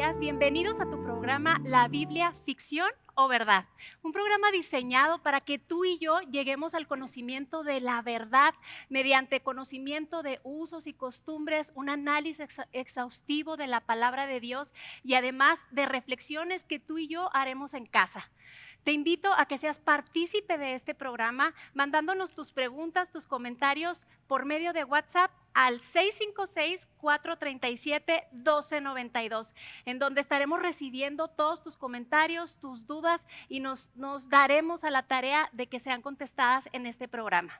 días. Bienvenidos a tu programa La Biblia, Ficción o Verdad. Un programa diseñado para que tú y yo lleguemos al conocimiento de la verdad mediante conocimiento de usos y costumbres, un análisis exhaustivo de la palabra de Dios y además de reflexiones que tú y yo haremos en casa. Te invito a que seas partícipe de este programa mandándonos tus preguntas, tus comentarios por medio de WhatsApp al 656-437-1292, en donde estaremos recibiendo todos tus comentarios, tus dudas y nos daremos a la tarea de que sean contestadas en este programa.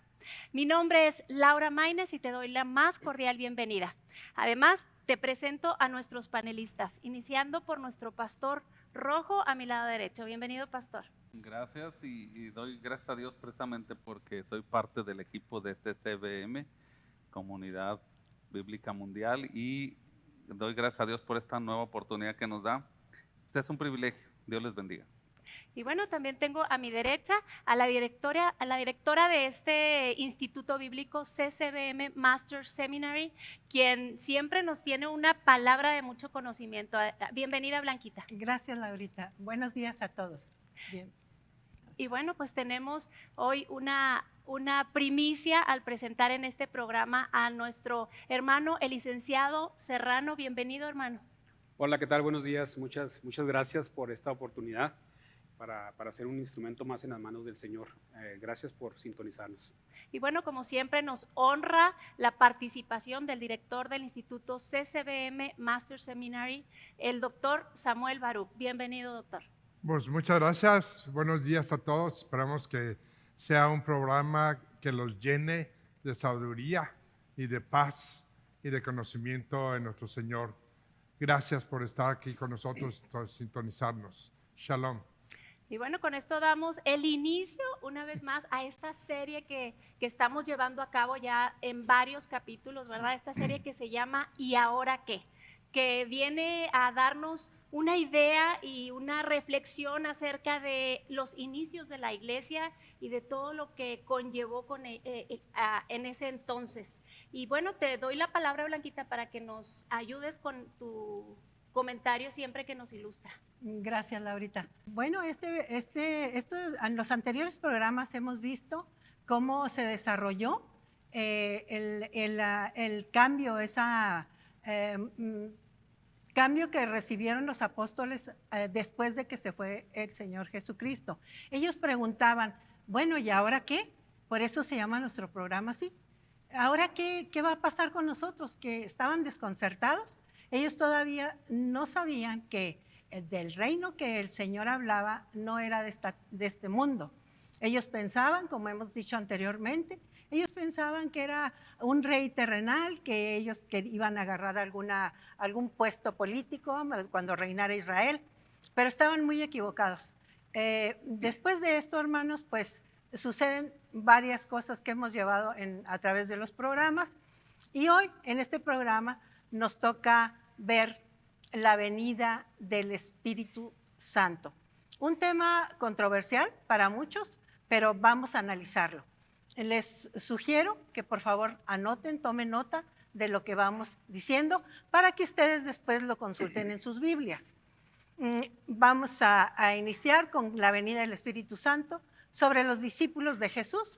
Mi nombre es Laura Maínez y te doy la más cordial bienvenida. Además, te presento a nuestros panelistas, iniciando por nuestro pastor Rojo a mi lado derecho. Bienvenido, pastor. Gracias y doy gracias a Dios precisamente porque soy parte del equipo de CCBM, Comunidad Bíblica Mundial, y doy gracias a Dios por esta nueva oportunidad que nos da. Es un privilegio. Dios les bendiga. Y bueno, también tengo a mi derecha a la directora de este Instituto Bíblico CCBM Master Seminary, quien siempre nos tiene una palabra de mucho conocimiento. Bienvenida, Blanquita. Gracias, Laurita. Buenos días a todos. Bien. Y bueno, pues tenemos hoy una primicia al presentar en este programa a nuestro hermano, el licenciado Serrano. Bienvenido, hermano. Hola, ¿qué tal? Buenos días. Muchas gracias por esta oportunidad para ser un instrumento más en las manos del Señor. Gracias por sintonizarnos. Y bueno, como siempre, nos honra la participación del director del Instituto CCBM Master Seminary, el doctor Samuel Baruch. Bienvenido, doctor. Pues muchas gracias. Buenos días a todos. Esperamos que sea un programa que los llene de sabiduría y de paz y de conocimiento en nuestro Señor. Gracias por estar aquí con nosotros, por sintonizarnos. Shalom. Y bueno, con esto damos el inicio una vez más a esta serie que estamos llevando a cabo ya en varios capítulos, ¿verdad? Esta serie que se llama ¿Y ahora qué? Que viene a darnos una idea y una reflexión acerca de los inicios de la iglesia y de todo lo que conllevó en ese entonces. Y bueno, te doy la palabra, Blanquita, para que nos ayudes con tu comentario siempre que nos ilustra. Gracias, Laurita. Bueno, esto, en los anteriores programas hemos visto cómo se desarrolló el cambio, cambio que recibieron los apóstoles después de que se fue el Señor Jesucristo. Ellos preguntaban, bueno, ¿y ahora qué? Por eso se llama nuestro programa así. ¿Ahora qué va a pasar con nosotros? Que estaban desconcertados. Ellos todavía no sabían que del reino que el Señor hablaba no era de este mundo. Ellos pensaban, como hemos dicho anteriormente, ellos pensaban que era un rey terrenal, que ellos iban a agarrar algún puesto político cuando reinara Israel, pero estaban muy equivocados. Después de esto, hermanos, pues suceden varias cosas que hemos llevado a través de los programas, y hoy en este programa nos toca ver la venida del Espíritu Santo. Un tema controversial para muchos, pero vamos a analizarlo. Les sugiero que por favor anoten, tomen nota de lo que vamos diciendo para que ustedes después lo consulten en sus Biblias. Vamos a iniciar con la venida del Espíritu Santo sobre los discípulos de Jesús.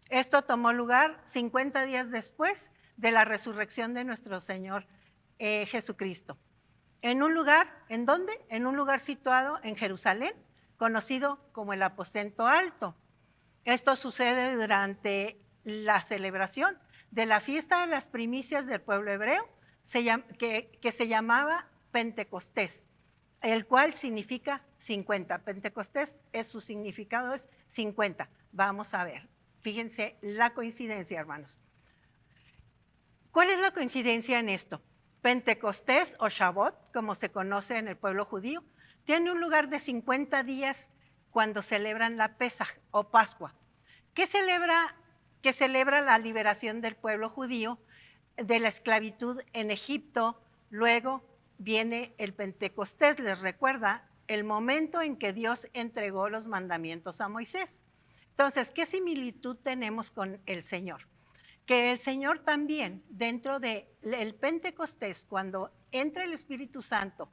Esto tomó lugar 50 días después de la resurrección de nuestro Señor Jesucristo. ¿En un lugar? ¿En dónde? En un lugar situado en Jerusalén, conocido como el Aposento Alto. Esto sucede durante la celebración de la fiesta de las primicias del pueblo hebreo, que se llamaba Pentecostés, el cual significa 50. Pentecostés, su significado es 50. Vamos a ver. Fíjense la coincidencia, hermanos. ¿Cuál es la coincidencia en esto? Pentecostés o Shavuot, como se conoce en el pueblo judío, tiene un lugar de 50 días cuando celebran la Pesaj o Pascua, que celebra la liberación del pueblo judío de la esclavitud en Egipto. Luego viene el Pentecostés, les recuerda el momento en que Dios entregó los mandamientos a Moisés. Entonces, ¿qué similitud tenemos con el Señor? Que el Señor también, dentro del Pentecostés, cuando entra el Espíritu Santo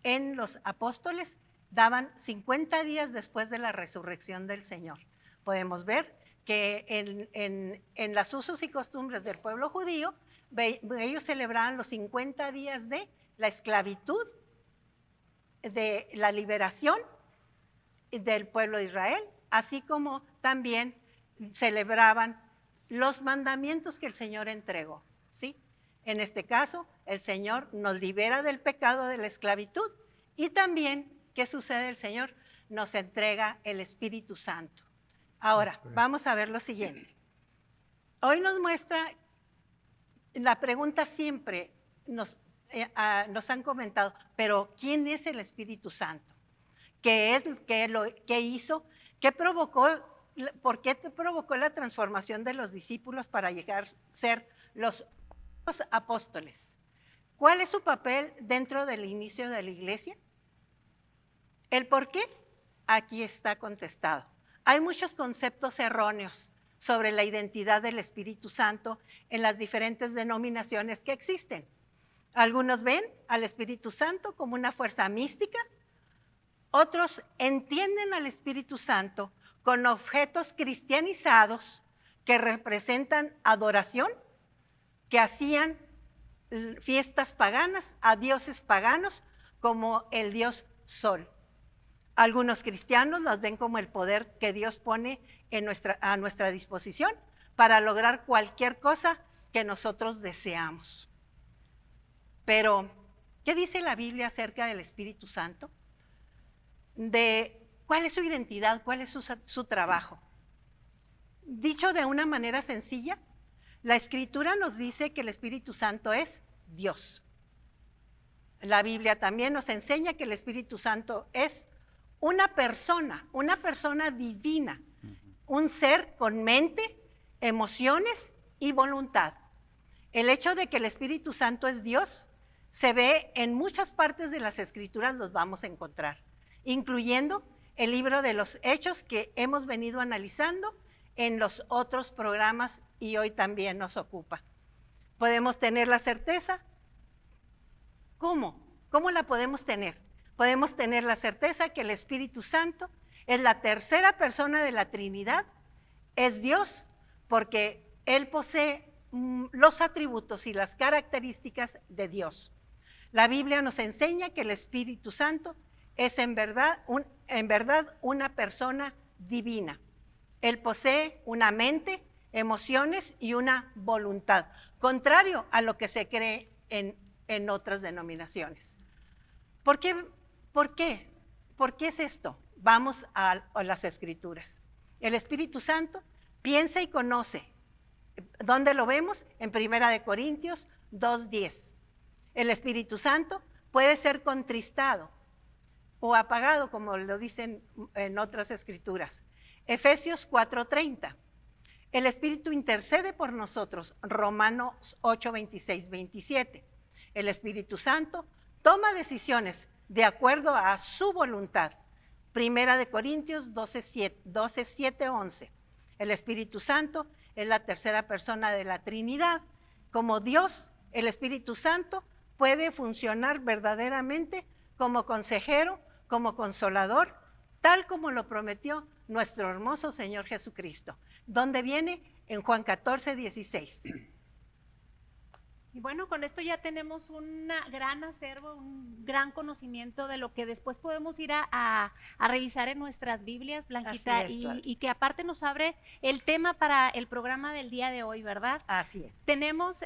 en los apóstoles daban 50 días después de la resurrección del Señor. Podemos ver que en las usos y costumbres del pueblo judío, ellos celebraban los 50 días de la esclavitud, de la liberación del pueblo de Israel, así como también celebraban los mandamientos que el Señor entregó, ¿sí? En este caso, el Señor nos libera del pecado de la esclavitud y también, ¿qué sucede? El Señor nos entrega el Espíritu Santo. Ahora, vamos a ver lo siguiente. Hoy nos muestra, la pregunta siempre nos han comentado, pero ¿quién es el Espíritu Santo? ¿Qué es? ¿Qué hizo? ¿Qué provocó? ¿Por qué provocó la transformación de los discípulos para llegar a ser los apóstoles? ¿Cuál es su papel dentro del inicio de la iglesia? ¿El por qué? Aquí está contestado. Hay muchos conceptos erróneos sobre la identidad del Espíritu Santo en las diferentes denominaciones que existen. Algunos ven al Espíritu Santo como una fuerza mística, otros entienden al Espíritu Santo con objetos cristianizados que representan adoración, que hacían fiestas paganas a dioses paganos como el dios Sol. Algunos cristianos las ven como el poder que Dios pone a nuestra disposición para lograr cualquier cosa que nosotros deseamos. Pero, ¿qué dice la Biblia acerca del Espíritu Santo? De cuál es su identidad, cuál es su trabajo. Dicho de una manera sencilla, la Escritura nos dice que el Espíritu Santo es Dios. La Biblia también nos enseña que el Espíritu Santo es una persona divina, un ser con mente, emociones y voluntad. El hecho de que el Espíritu Santo es Dios se ve en muchas partes de las Escrituras, los vamos a encontrar, incluyendo el libro de los Hechos que hemos venido analizando en los otros programas y hoy también nos ocupa. Podemos tener la certeza. ¿Cómo? ¿Cómo la podemos tener? Podemos tener la certeza que el Espíritu Santo es la tercera persona de la Trinidad, es Dios, porque Él posee los atributos y las características de Dios. La Biblia nos enseña que el Espíritu Santo es en verdad una persona divina. Él posee una mente, emociones y una voluntad, contrario a lo que se cree en otras denominaciones. ¿Por qué? ¿Por qué es esto? Vamos a las Escrituras. El Espíritu Santo piensa y conoce. ¿Dónde lo vemos? En 1 Corintios 2:10. El Espíritu Santo puede ser contristado o apagado, como lo dicen en otras Escrituras. Efesios 4:30. El Espíritu intercede por nosotros. Romanos 8:26-27. El Espíritu Santo toma decisiones de acuerdo a su voluntad. 1 Corintios 12:7-11. El Espíritu Santo es la tercera persona de la Trinidad. Como Dios, el Espíritu Santo puede funcionar verdaderamente como consejero, como consolador, tal como lo prometió nuestro hermoso Señor Jesucristo. ¿Dónde viene? En Juan 14:16. Y bueno, con esto ya tenemos un gran acervo, un gran conocimiento de lo que después podemos ir a revisar en nuestras Biblias, Blanquita, y que aparte nos abre el tema para el programa del día de hoy, ¿verdad? Así es. Tenemos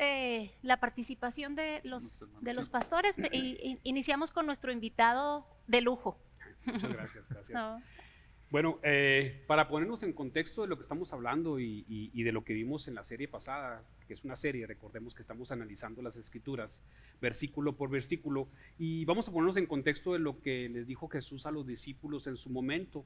la participación de los pastores y iniciamos con nuestro invitado de lujo. Muchas gracias. No. Bueno, para ponernos en contexto de lo que estamos hablando y de lo que vimos en la serie pasada, que es una serie, recordemos que estamos analizando las Escrituras versículo por versículo, y vamos a ponernos en contexto de lo que les dijo Jesús a los discípulos en su momento.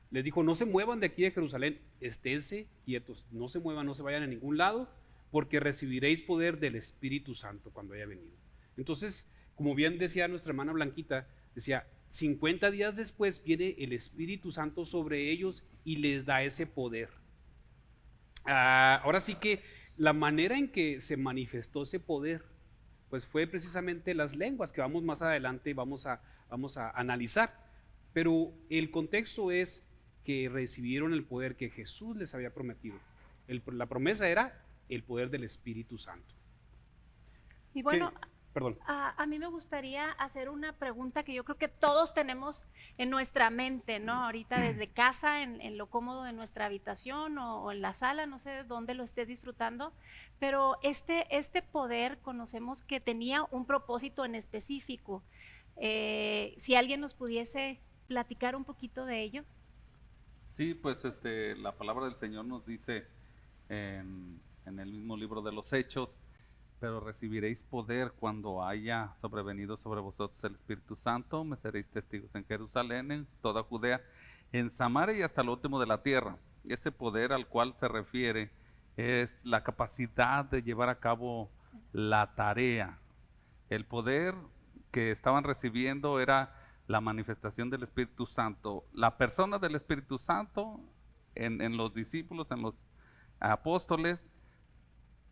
Les dijo: no se muevan de aquí de Jerusalén, esténse quietos, no se muevan, no se vayan a ningún lado, porque recibiréis poder del Espíritu Santo cuando haya venido. Entonces, como bien decía nuestra hermana Blanquita, decía: 50 días después viene el Espíritu Santo sobre ellos y les da ese poder. Ahora sí que la manera en que se manifestó ese poder pues fue precisamente las lenguas, que vamos más adelante, vamos a analizar. Pero el contexto es que recibieron el poder que Jesús les había prometido. La promesa era el poder del Espíritu Santo. Y bueno, Perdón. a mí me gustaría hacer una pregunta que yo creo que todos tenemos en nuestra mente, ¿no? Ahorita desde casa, en lo cómodo de nuestra habitación o en la sala, no sé dónde lo estés disfrutando, pero este poder conocemos que tenía un propósito en específico. Si alguien nos pudiese platicar un poquito de ello. Sí, pues la palabra del Señor nos dice en el mismo libro de los Hechos, pero recibiréis poder cuando haya sobrevenido sobre vosotros el Espíritu Santo, me seréis testigos en Jerusalén, en toda Judea, en Samaria y hasta lo último de la tierra. Ese poder al cual se refiere es la capacidad de llevar a cabo la tarea. El poder que estaban recibiendo era la manifestación del Espíritu Santo. La persona del Espíritu Santo en los discípulos, en los apóstoles,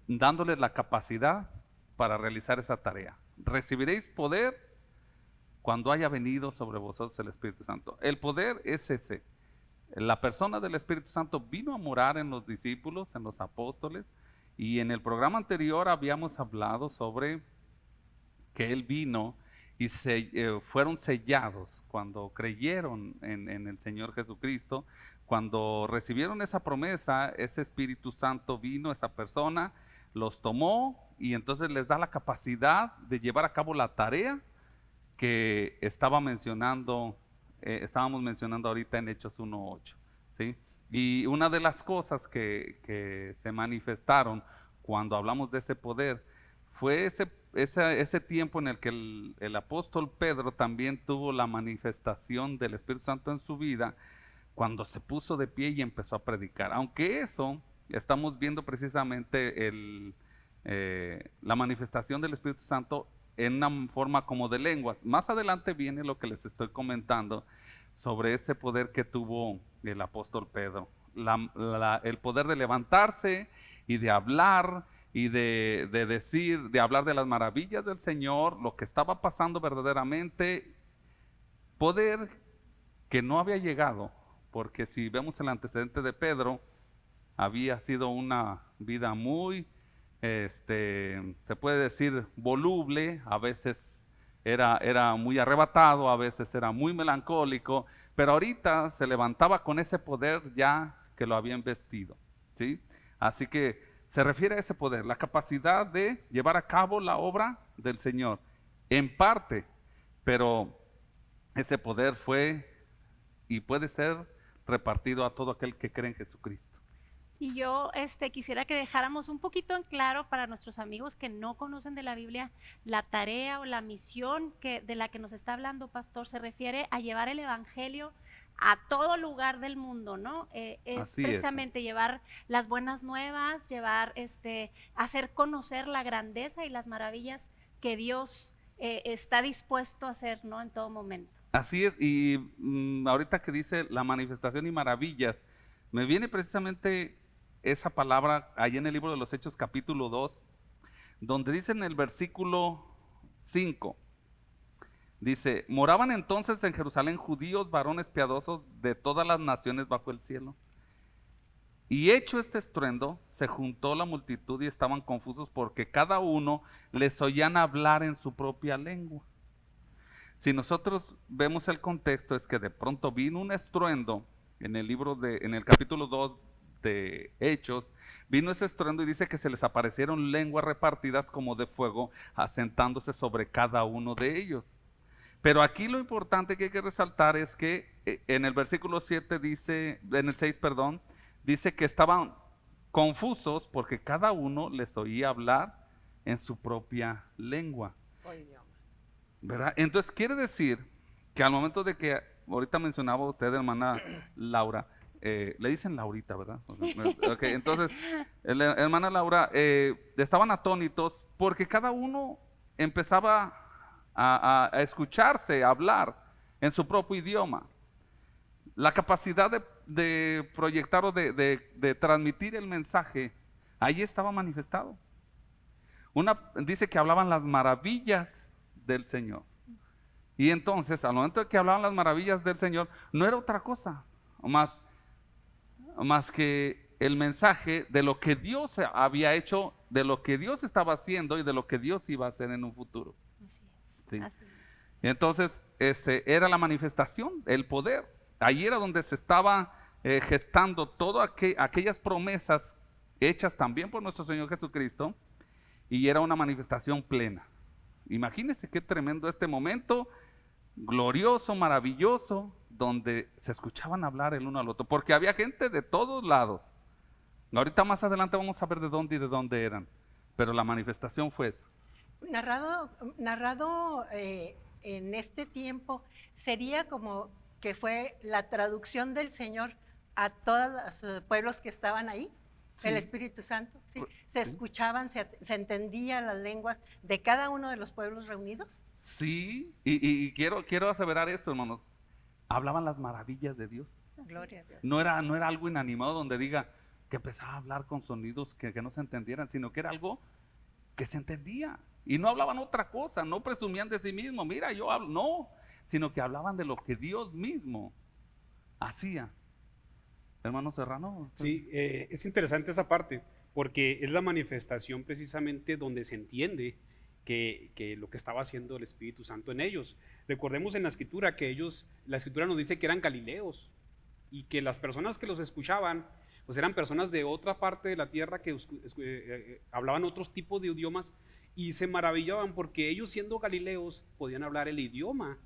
dándoles la capacidad para realizar esa tarea. Recibiréis poder cuando haya venido sobre vosotros el Espíritu Santo. El poder es ese. La persona del Espíritu Santo vino a morar en los discípulos, en los apóstoles, y en el programa anterior habíamos hablado sobre que Él vino y fueron sellados cuando creyeron en el Señor Jesucristo. Cuando recibieron esa promesa, ese Espíritu Santo vino, esa persona los tomó y entonces les da la capacidad de llevar a cabo la tarea que estábamos mencionando ahorita en Hechos 1:8, ¿sí? Y una de las cosas que se manifestaron cuando hablamos de ese poder fue ese tiempo en el que el apóstol Pedro también tuvo la manifestación del Espíritu Santo en su vida, cuando se puso de pie y empezó a predicar. Aunque eso, estamos viendo precisamente la manifestación del Espíritu Santo en una forma como de lenguas. Más adelante viene lo que les estoy comentando sobre ese poder que tuvo el apóstol Pedro. El poder de levantarse y de hablar y de decir, de hablar de las maravillas del Señor, lo que estaba pasando verdaderamente. Poder que no había llegado, porque si vemos el antecedente de Pedro, había sido una vida muy, se puede decir, voluble, a veces era muy arrebatado, a veces era muy melancólico, pero ahorita se levantaba con ese poder ya que lo había investido, ¿sí? Así que se refiere a ese poder, la capacidad de llevar a cabo la obra del Señor, en parte, pero ese poder fue y puede ser repartido a todo aquel que cree en Jesucristo. Y yo quisiera que dejáramos un poquito en claro para nuestros amigos que no conocen de la Biblia la tarea o la misión de la que nos está hablando, pastor. Se refiere a llevar el evangelio a todo lugar del mundo, ¿no? Es precisamente llevar las buenas nuevas, hacer conocer la grandeza y las maravillas que Dios está dispuesto a hacer, ¿no? En todo momento. Así es, y ahorita que dice la manifestación y maravillas, me viene precisamente esa palabra ahí en el libro de los Hechos capítulo 2, donde dice en el versículo 5, dice, moraban entonces en Jerusalén judíos, varones piadosos de todas las naciones bajo el cielo. Y hecho este estruendo, se juntó la multitud y estaban confusos porque cada uno les oían hablar en su propia lengua. Si nosotros vemos el contexto, es que de pronto vino un estruendo en el capítulo 2 de Hechos, vino ese estruendo y dice que se les aparecieron lenguas repartidas como de fuego, asentándose sobre cada uno de ellos. Pero aquí lo importante que hay que resaltar es que en el versículo 7 dice, en el 6, perdón, dice que estaban confusos porque cada uno les oía hablar en su propia lengua. ¿Verdad? Entonces quiere decir que al momento de que, ahorita mencionaba usted, hermana Laura, le dicen Laurita, ¿verdad? Sí. Okay, entonces, hermana Laura, estaban atónitos porque cada uno empezaba a escucharse, a hablar en su propio idioma. La capacidad de proyectar o de transmitir el mensaje, ahí estaba manifestado. Dice que hablaban las maravillas del Señor. Y entonces, al momento de que hablaban las maravillas del Señor, no era otra cosa más que el mensaje de lo que Dios había hecho, de lo que Dios estaba haciendo y de lo que Dios iba a hacer en un futuro. Así es. Sí. Así es. Y entonces, era la manifestación, el poder. Ahí era donde se estaba gestando todas aquellas promesas hechas también por nuestro Señor Jesucristo, y era una manifestación plena. Imagínense qué tremendo este momento, glorioso, maravilloso, donde se escuchaban hablar el uno al otro, porque había gente de todos lados. Ahorita más adelante vamos a ver de dónde y de dónde eran, pero la manifestación fue esa. Narrado en este tiempo, sería como que fue la traducción del Señor a todos los pueblos que estaban ahí. Sí. El Espíritu Santo, ¿sí? Se escuchaban, se entendían las lenguas de cada uno de los pueblos reunidos. Sí, y quiero aseverar esto, hermanos. Hablaban las maravillas de Dios. Gloria a Dios. No era algo inanimado donde diga que empezaba a hablar con sonidos que no se entendieran, sino que era algo que se entendía. Y no hablaban otra cosa, no presumían de sí mismos, mira, yo hablo, no, sino que hablaban de lo que Dios mismo hacía. Hermano Serrano. Sí, es interesante esa parte, porque es la manifestación precisamente donde se entiende que lo que estaba haciendo el Espíritu Santo en ellos. Recordemos en la Escritura que la Escritura nos dice que eran galileos y que las personas que los escuchaban, pues eran personas de otra parte de la tierra que hablaban otros tipos de idiomas y se maravillaban porque ellos, siendo galileos, podían hablar el idioma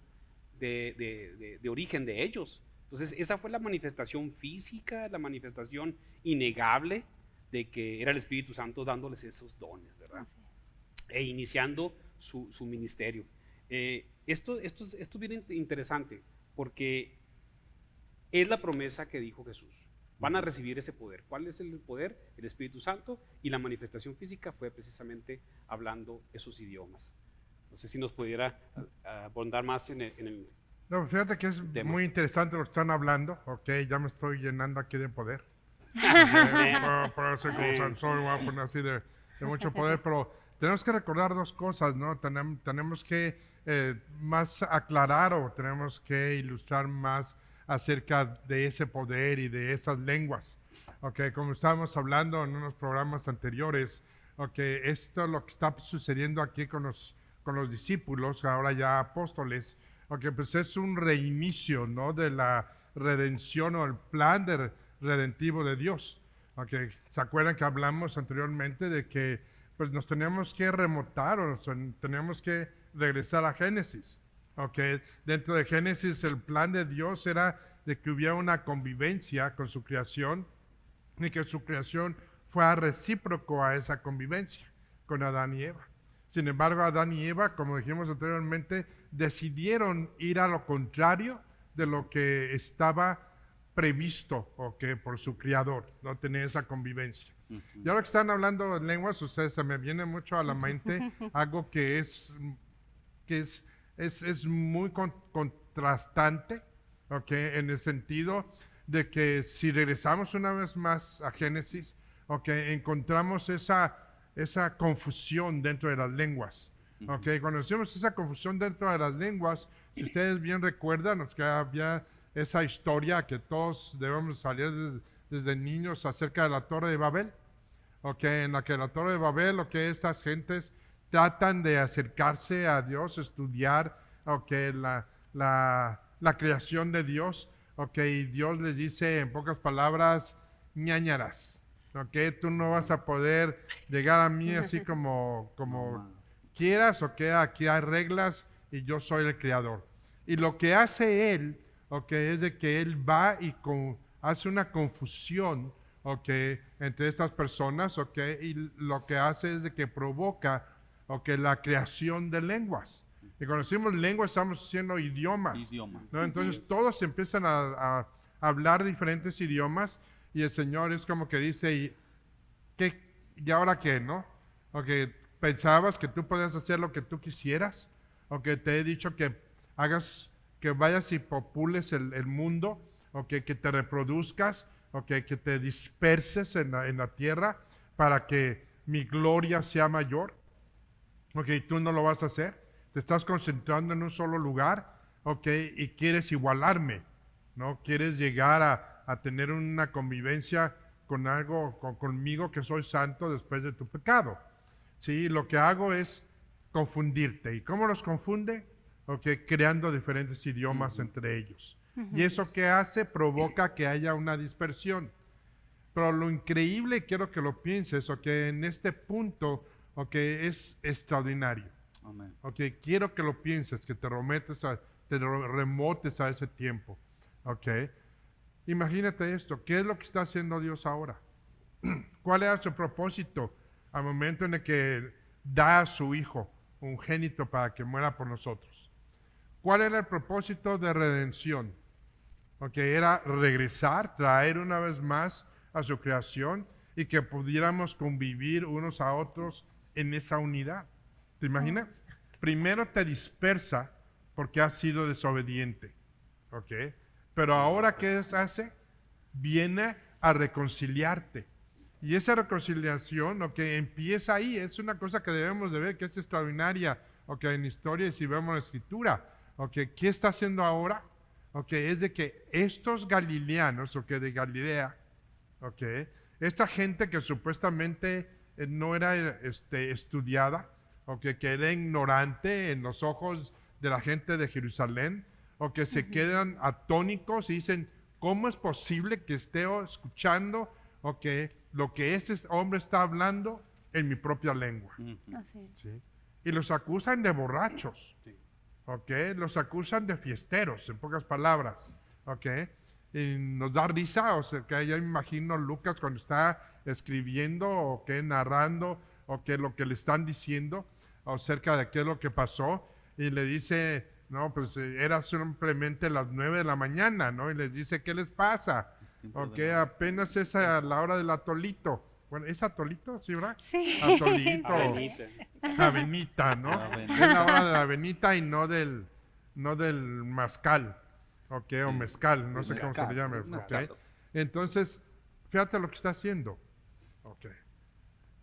de origen de ellos. Entonces esa fue la manifestación física, la manifestación innegable de que era el Espíritu Santo dándoles esos dones, ¿verdad? E iniciando su ministerio. Esto es bien interesante porque es la promesa que dijo Jesús. Van a recibir ese poder. ¿Cuál es el poder? El Espíritu Santo, y la manifestación física fue precisamente hablando esos idiomas. No sé si nos pudiera abundar más en el No, fíjate que es tema. muy interesante lo que están hablando. Ok, ya me estoy llenando aquí de poder. Puedo ser como Sansón, voy a poner así de mucho poder, pero tenemos que recordar dos cosas, ¿no? Tenemos que más aclarar, o tenemos que ilustrar más acerca de ese poder y de esas lenguas. Ok, como estábamos hablando en unos programas anteriores, ok, esto es lo que está sucediendo aquí con los discípulos, ahora ya apóstoles. Ok, pues es un reinicio, ¿no? De la redención o el plan redentivo de Dios. Ok, ¿se acuerdan que hablamos anteriormente de que pues nos teníamos que remontar o teníamos que regresar a Génesis? Ok, dentro de Génesis el plan de Dios era de que hubiera una convivencia con su creación y que su creación fuera recíproco a esa convivencia con Adán y Eva. Sin embargo, Adán y Eva, como dijimos anteriormente, decidieron ir a lo contrario de lo que estaba previsto, okay, por su creador, no tener esa convivencia. Y ahora que están hablando de lenguas, ustedes, se me viene mucho a la mente algo que es muy contrastante, okay, en el sentido de que si regresamos una vez más a Génesis, okay, encontramos esa confusión dentro de las lenguas. Okay, cuando decimos esa confusión dentro de las lenguas, si ustedes bien recuerdan, nos que había esa historia que todos debemos salir desde niños acerca de la Torre de Babel. Okay, en la que la Torre de Babel, estas gentes tratan de acercarse a Dios, estudiar la creación de Dios. Okay, Dios les dice en pocas palabras, ñañaras. Okay, tú no vas a poder llegar a mí así como quieras, okay, aquí hay reglas y yo soy el creador. Y lo que hace él, okay, es de que él va y hace una confusión, okay, entre estas personas, okay, y lo que hace es de que provoca, okay, la creación de lenguas. Y cuando decimos lenguas estamos diciendo idiomas, ¿no? Entonces todos empiezan a hablar diferentes idiomas. Y el Señor es como que dice, ¿y ahora qué, no? Okay, pensabas que tú podías hacer lo que tú quisieras, o que te he dicho que vayas y popules el mundo, que te reproduzcas, que te disperses en la tierra para que mi gloria sea mayor. Ok, tú no lo vas a hacer. Te estás concentrando en un solo lugar, ok, y quieres igualarme, ¿no? Quieres llegar a tener una convivencia con algo, conmigo que soy santo después de tu pecado. Sí, lo que hago es confundirte. ¿Y cómo los confunde? Ok, creando diferentes idiomas entre ellos. Y eso que hace provoca que haya una dispersión. Pero lo increíble, quiero que lo pienses, ok, en este punto, ok, es extraordinario. Amén. Ok, quiero que lo pienses, que te remotes a ese tiempo. Ok, imagínate esto, ¿qué es lo que está haciendo Dios ahora? ¿Cuál era su propósito al momento en el que da a su Hijo ungénito para que muera por nosotros? ¿Cuál era el propósito de redención? Ok, era regresar, traer una vez más a su creación y que pudiéramos convivir unos a otros en esa unidad. ¿Te imaginas? Primero te dispersa porque has sido desobediente. ¿Ok? Pero ahora, ¿qué hace? Viene a reconciliarte. Y esa reconciliación, ok, empieza ahí. Es una cosa que debemos de ver que es extraordinaria, ok, en historia y si vemos la escritura. Ok, ¿qué está haciendo ahora? Ok, es de que estos galileanos, ok, de Galilea, ok, esta gente que supuestamente no era estudiada, ok, que era ignorante en los ojos de la gente de Jerusalén, o que se quedan atónicos y dicen, ¿cómo es posible que esté escuchando lo que este hombre está hablando en mi propia lengua? Así es. ¿Sí? Y los acusan de borrachos, Sí. ¿ok? Los acusan de fiesteros, en pocas palabras, ¿ok? Y nos da risa, o sea, que ya me imagino Lucas cuando está escribiendo o que narrando o que lo que le están diciendo acerca de qué es lo que pasó y le dice, no, pues era simplemente las 9 de la mañana, ¿no? Y les dice, ¿qué les pasa? Ok, apenas es a la hora del atolito. Bueno, ¿es atolito? ¿Sí, verdad? Sí. Atolito. Avenita. Avenita, ¿no? Avenita. Es la hora de la avenita y no del mezcal, ¿ok? O mezcal, no sé cómo se le llama, Mezcal. ¿ok? Entonces, fíjate lo que está haciendo, ¿ok?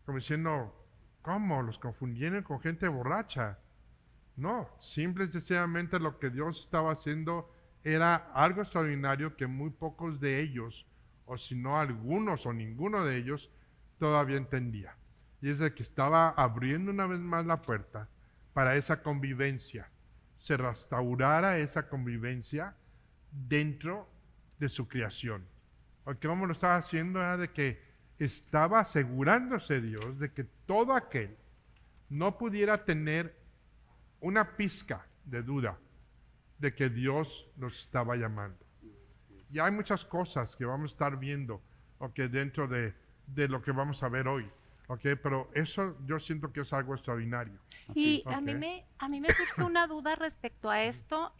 Como diciendo, ¿cómo? ¿Los confundieron con gente borracha? No, simple y sencillamente lo que Dios estaba haciendo era algo extraordinario que muy pocos de ellos, o si no algunos o ninguno de ellos, todavía entendía. Y es de que estaba abriendo una vez más la puerta para esa convivencia, se restaurara esa convivencia dentro de su creación. Porque como lo estaba haciendo era de que estaba asegurándose Dios de que todo aquel no pudiera tener una pizca de duda de que Dios nos estaba llamando. Y hay muchas cosas que vamos a estar viendo, dentro de lo que vamos a ver hoy, pero eso yo siento que es algo extraordinario. Y Ok. a mí me surge una duda respecto a esto.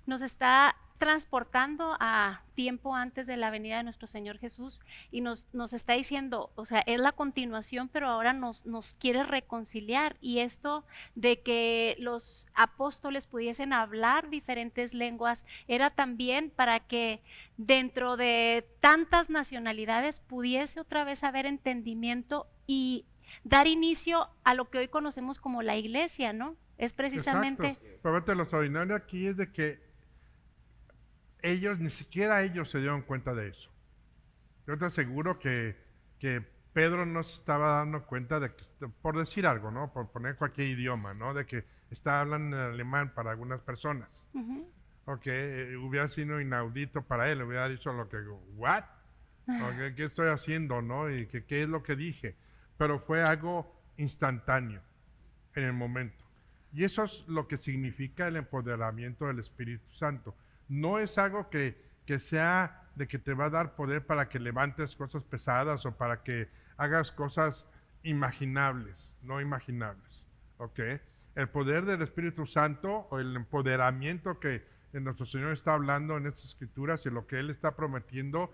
Nos está transportando a tiempo antes de la venida de nuestro Señor Jesús y nos está diciendo, o sea, es la continuación, pero ahora nos quiere reconciliar. Y esto de que los apóstoles pudiesen hablar diferentes lenguas era también para que dentro de tantas nacionalidades pudiese otra vez haber entendimiento y dar inicio a lo que hoy conocemos como la iglesia, ¿no? Es precisamente... Exacto. Pero vete, lo extraordinario aquí es de que ellos, ni siquiera ellos se dieron cuenta de eso. Yo te aseguro que Pedro no se estaba dando cuenta de que, por decir algo, ¿no? Por poner cualquier idioma, ¿no? De que está hablando en alemán para algunas personas. Ujú. Hubiera sido inaudito para él, hubiera dicho lo que, ¿what? ¿Qué estoy haciendo, no? Y ¿qué es lo que dije? Pero fue algo instantáneo en el momento. Y eso es lo que significa el empoderamiento del Espíritu Santo. No es algo que sea de que te va a dar poder para que levantes cosas pesadas o para que hagas cosas imaginables, no imaginables. ¿Ok? El poder del Espíritu Santo o el empoderamiento que nuestro Señor está hablando en estas escrituras y lo que Él está prometiendo,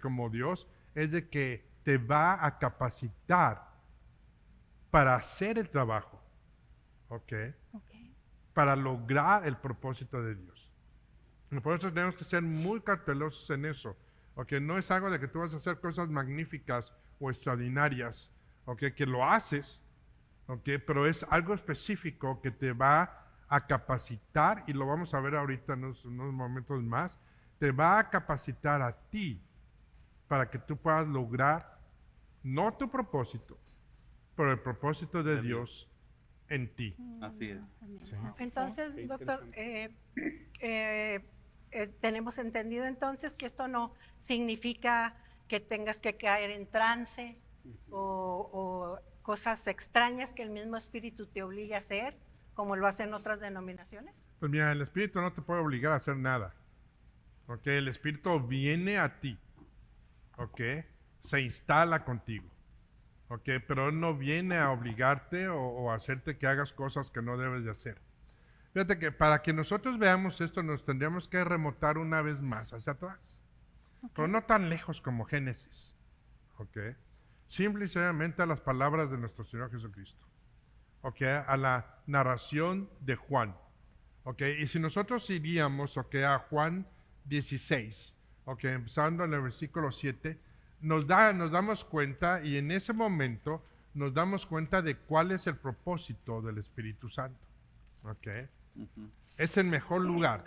como Dios, es de que te va a capacitar para hacer el trabajo, para lograr el propósito de Dios. Y por eso tenemos que ser muy cautelosos en eso, no es algo de que tú vas a hacer cosas magníficas o extraordinarias, que lo haces, ¿ok? Pero es algo específico que te va a capacitar, y lo vamos a ver ahorita en unos momentos más, te va a capacitar a ti para que tú puedas lograr no tu propósito, pero el propósito de Dios en ti. Así es. Amén. Sí. Así Entonces, Qué doctor, tenemos entendido entonces que esto no significa que tengas que caer en trance o cosas extrañas que el mismo espíritu te obligue a hacer, como lo hacen otras denominaciones. Pues mira, el Espíritu no te puede obligar a hacer nada. ¿Ok? El Espíritu viene a ti. ¿Ok? Se instala contigo. ¿Ok? Pero Él no viene a obligarte o a hacerte que hagas cosas que no debes de hacer. Fíjate que para que nosotros veamos esto nos tendríamos que remontar una vez más hacia atrás. Pero no tan lejos como Génesis. ¿Ok? Simple y sencillamente a las palabras de nuestro Señor Jesucristo. ¿Ok? A la narración de Juan. ¿Ok? Y si nosotros iríamos, ¿ok?, a Juan 16, ¿ok?, empezando en el versículo 7, nos damos cuenta, y en ese momento nos damos cuenta de cuál es el propósito del Espíritu Santo. ¿Ok? Ujú. Es el mejor lugar.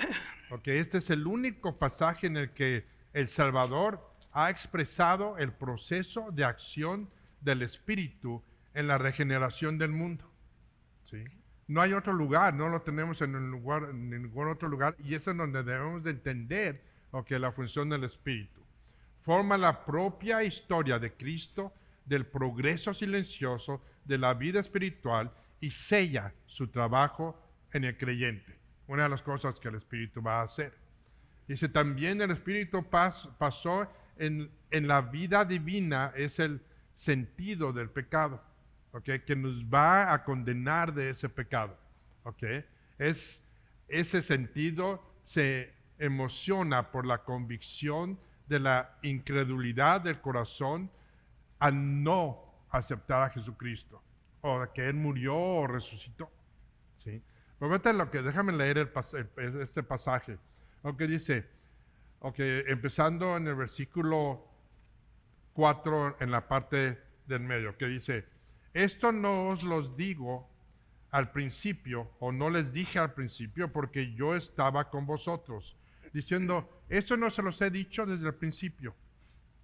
¿Ok? Este es el único pasaje en el que el Salvador ha expresado el proceso de acción del Espíritu en la regeneración del mundo. ¿Sí? No hay otro lugar, no lo tenemos en ningún otro lugar, y es en donde debemos de entender, la función del Espíritu. Forma la propia historia de Cristo, del progreso silencioso de la vida espiritual, y sella su trabajo en el creyente. Una de las cosas que el Espíritu va a hacer. Dice, también el Espíritu pasó en la vida divina, es el sentido del pecado. ¿Ok? Que nos va a condenar de ese pecado. ¿Ok? Ese sentido se emociona por la convicción de la incredulidad del corazón al no aceptar a Jesucristo, o que Él murió o resucitó. ¿Sí? Déjame leer este pasaje. Aunque dice, empezando en el versículo 4, en la parte del medio, que dice, esto no os los digo al principio, o no les dije al principio, porque yo estaba con vosotros, diciendo, esto no se los he dicho desde el principio.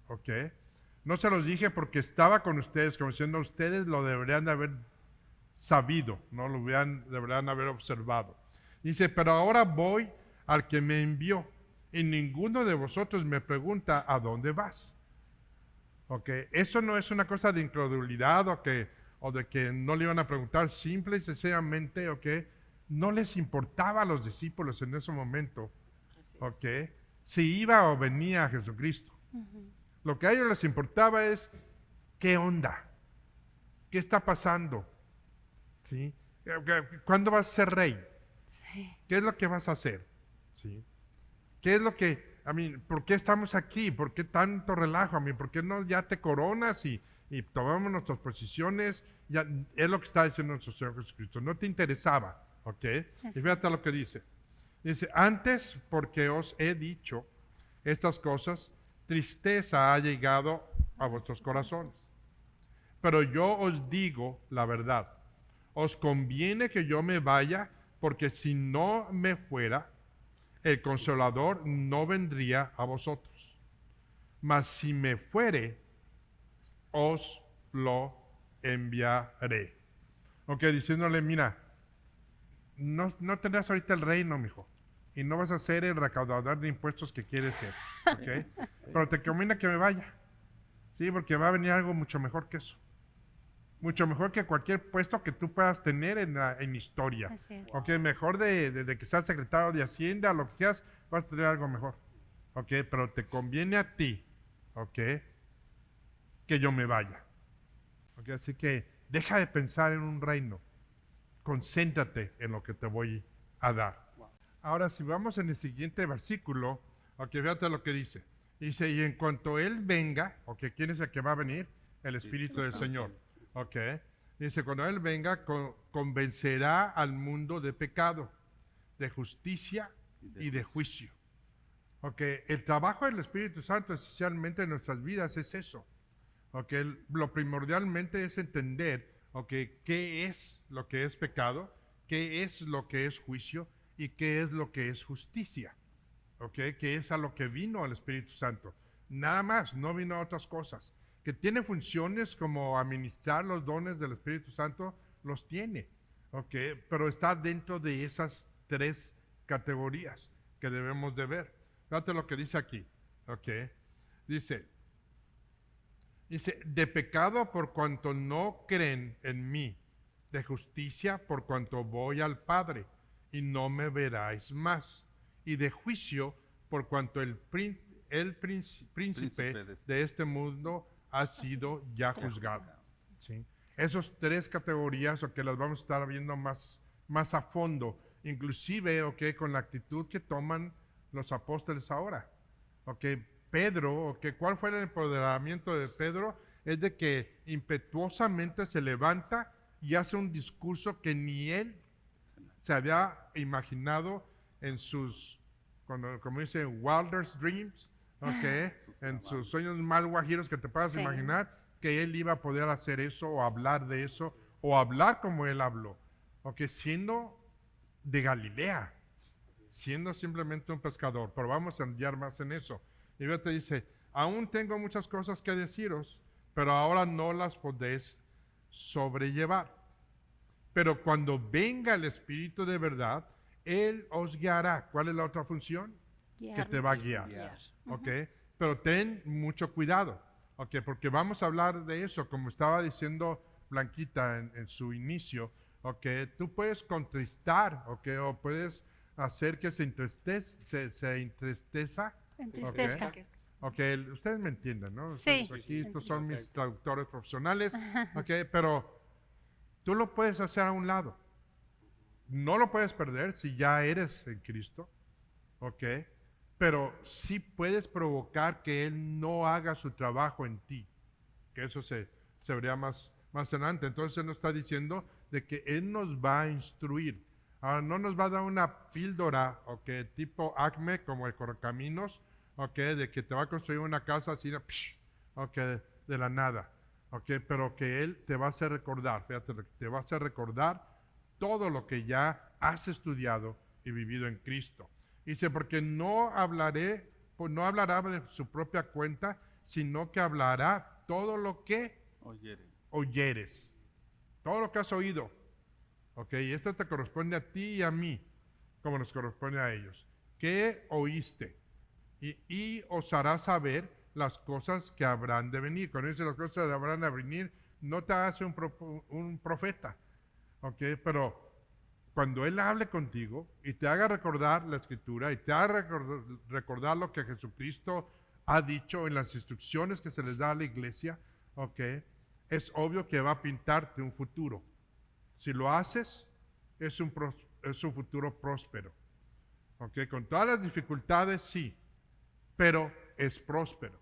¿Ok? No se los dije porque estaba con ustedes, como diciendo, ustedes lo deberían de haber sabido, no lo deberían haber observado. Dice, pero ahora voy al que me envió, y ninguno de vosotros me pregunta, ¿a dónde vas? ¿Ok? Eso no es una cosa de incredulidad o de que no le iban a preguntar, simple y sencillamente, ¿ok? No les importaba a los discípulos en ese momento, ¿ok?, si iba o venía Jesucristo. Lo que a ellos les importaba es, ¿qué onda? ¿Qué está pasando? ¿Sí? ¿Cuándo vas a ser rey? Sí. ¿Qué es lo que vas a hacer? ¿Sí? ¿Qué es lo que, por qué estamos aquí? ¿Por qué tanto relajo? ¿Por qué no ya te coronas y tomamos nuestras posiciones? Ya, es lo que está diciendo nuestro Señor Jesucristo. No te interesaba, ¿ok? Y fíjate lo que dice. Dice, antes porque os he dicho estas cosas, tristeza ha llegado a vuestros corazones. Pero yo os digo la verdad. Os conviene que yo me vaya, porque si no me fuera, el Consolador no vendría a vosotros. Mas si me fuere, os lo enviaré. Ok, diciéndole, mira, no tendrás ahorita el reino, mijo, y no vas a ser el recaudador de impuestos que quieres ser. Ok, pero te conviene que me vaya. Sí, porque va a venir algo mucho mejor que eso. Mucho mejor que cualquier puesto que tú puedas tener en historia. Así es. Ok, mejor de que seas secretario de Hacienda, lo que quieras, vas a tener algo mejor. Ok, pero te conviene a ti, ok, que yo me vaya. Ok, así que deja de pensar en un reino. Concéntrate en lo que te voy a dar. Ahora, si vamos en el siguiente versículo, ok, fíjate lo que dice. Dice, y en cuanto Él venga, ok, ¿quién es el que va a venir? El Espíritu del Señor. Ok, dice, cuando Él venga, convencerá al mundo de pecado, de justicia y de juicio. Ok, el trabajo del Espíritu Santo esencialmente en nuestras vidas es eso. Ok, lo primordialmente es entender, ¿ok? ¿Qué es lo que es pecado? ¿Qué es lo que es juicio? ¿Y qué es lo que es justicia? ¿Ok? Que es a lo que vino el Espíritu Santo. Nada más, no vino a otras cosas. Que tiene funciones como administrar los dones del Espíritu Santo, los tiene. ¿Ok? Pero está dentro de esas tres categorías que debemos de ver. Fíjate lo que dice aquí. ¿Ok? Dice, de pecado por cuanto no creen en mí, de justicia por cuanto voy al Padre y no me veráis más, y de juicio por cuanto el príncipe de este mundo ha sido ya juzgado. ¿Sí? Esas tres categorías, que las vamos a estar viendo más a fondo, inclusive con la actitud que toman los apóstoles ahora. Pedro, ¿cuál fue el empoderamiento de Pedro? Es de que impetuosamente se levanta y hace un discurso que ni él se había imaginado en sus, como dice, wildest dreams, en sus sueños más guajiros que te puedas imaginar, que él iba a poder hacer eso o hablar de eso o hablar como él habló, siendo de Galilea, siendo simplemente un pescador. Pero vamos a enviar más en eso. Y Dios te dice, aún tengo muchas cosas que deciros, pero ahora no las podéis sobrellevar. Pero cuando venga el Espíritu de verdad, Él os guiará. ¿Cuál es la otra función? Que te va a guiar. Pero ten mucho cuidado, porque vamos a hablar de eso, como estaba diciendo Blanquita en su inicio. Tú puedes contristar, o puedes hacer que se entristeza. Ustedes me entienden, ¿no? Sí. Aquí estos son mis traductores profesionales, pero tú lo puedes hacer a un lado. No lo puedes perder si ya eres en Cristo, pero sí puedes provocar que Él no haga su trabajo en ti, que eso se vería más adelante. Entonces Él nos está diciendo de que Él nos va a instruir. Ahora, no nos va a dar una píldora, tipo Acme, como el Correcaminos, de que te va a construir una casa así, de la nada, pero que Él te va a hacer recordar, fíjate, te va a hacer recordar todo lo que ya has estudiado y vivido en Cristo. Dice, porque no hablará de su propia cuenta, sino que hablará todo lo que oyeres, todo lo que has oído. Y esto te corresponde a ti y a mí, como nos corresponde a ellos. ¿Qué oíste? Y os hará saber las cosas que habrán de venir. Cuando dice las cosas que habrán de venir, no te hace un profeta. Pero cuando Él hable contigo y te haga recordar la Escritura y te haga recordar lo que Jesucristo ha dicho en las instrucciones que se les da a la iglesia, es obvio que va a pintarte un futuro. Si lo haces, es un futuro próspero. Con todas las dificultades, sí, pero es próspero.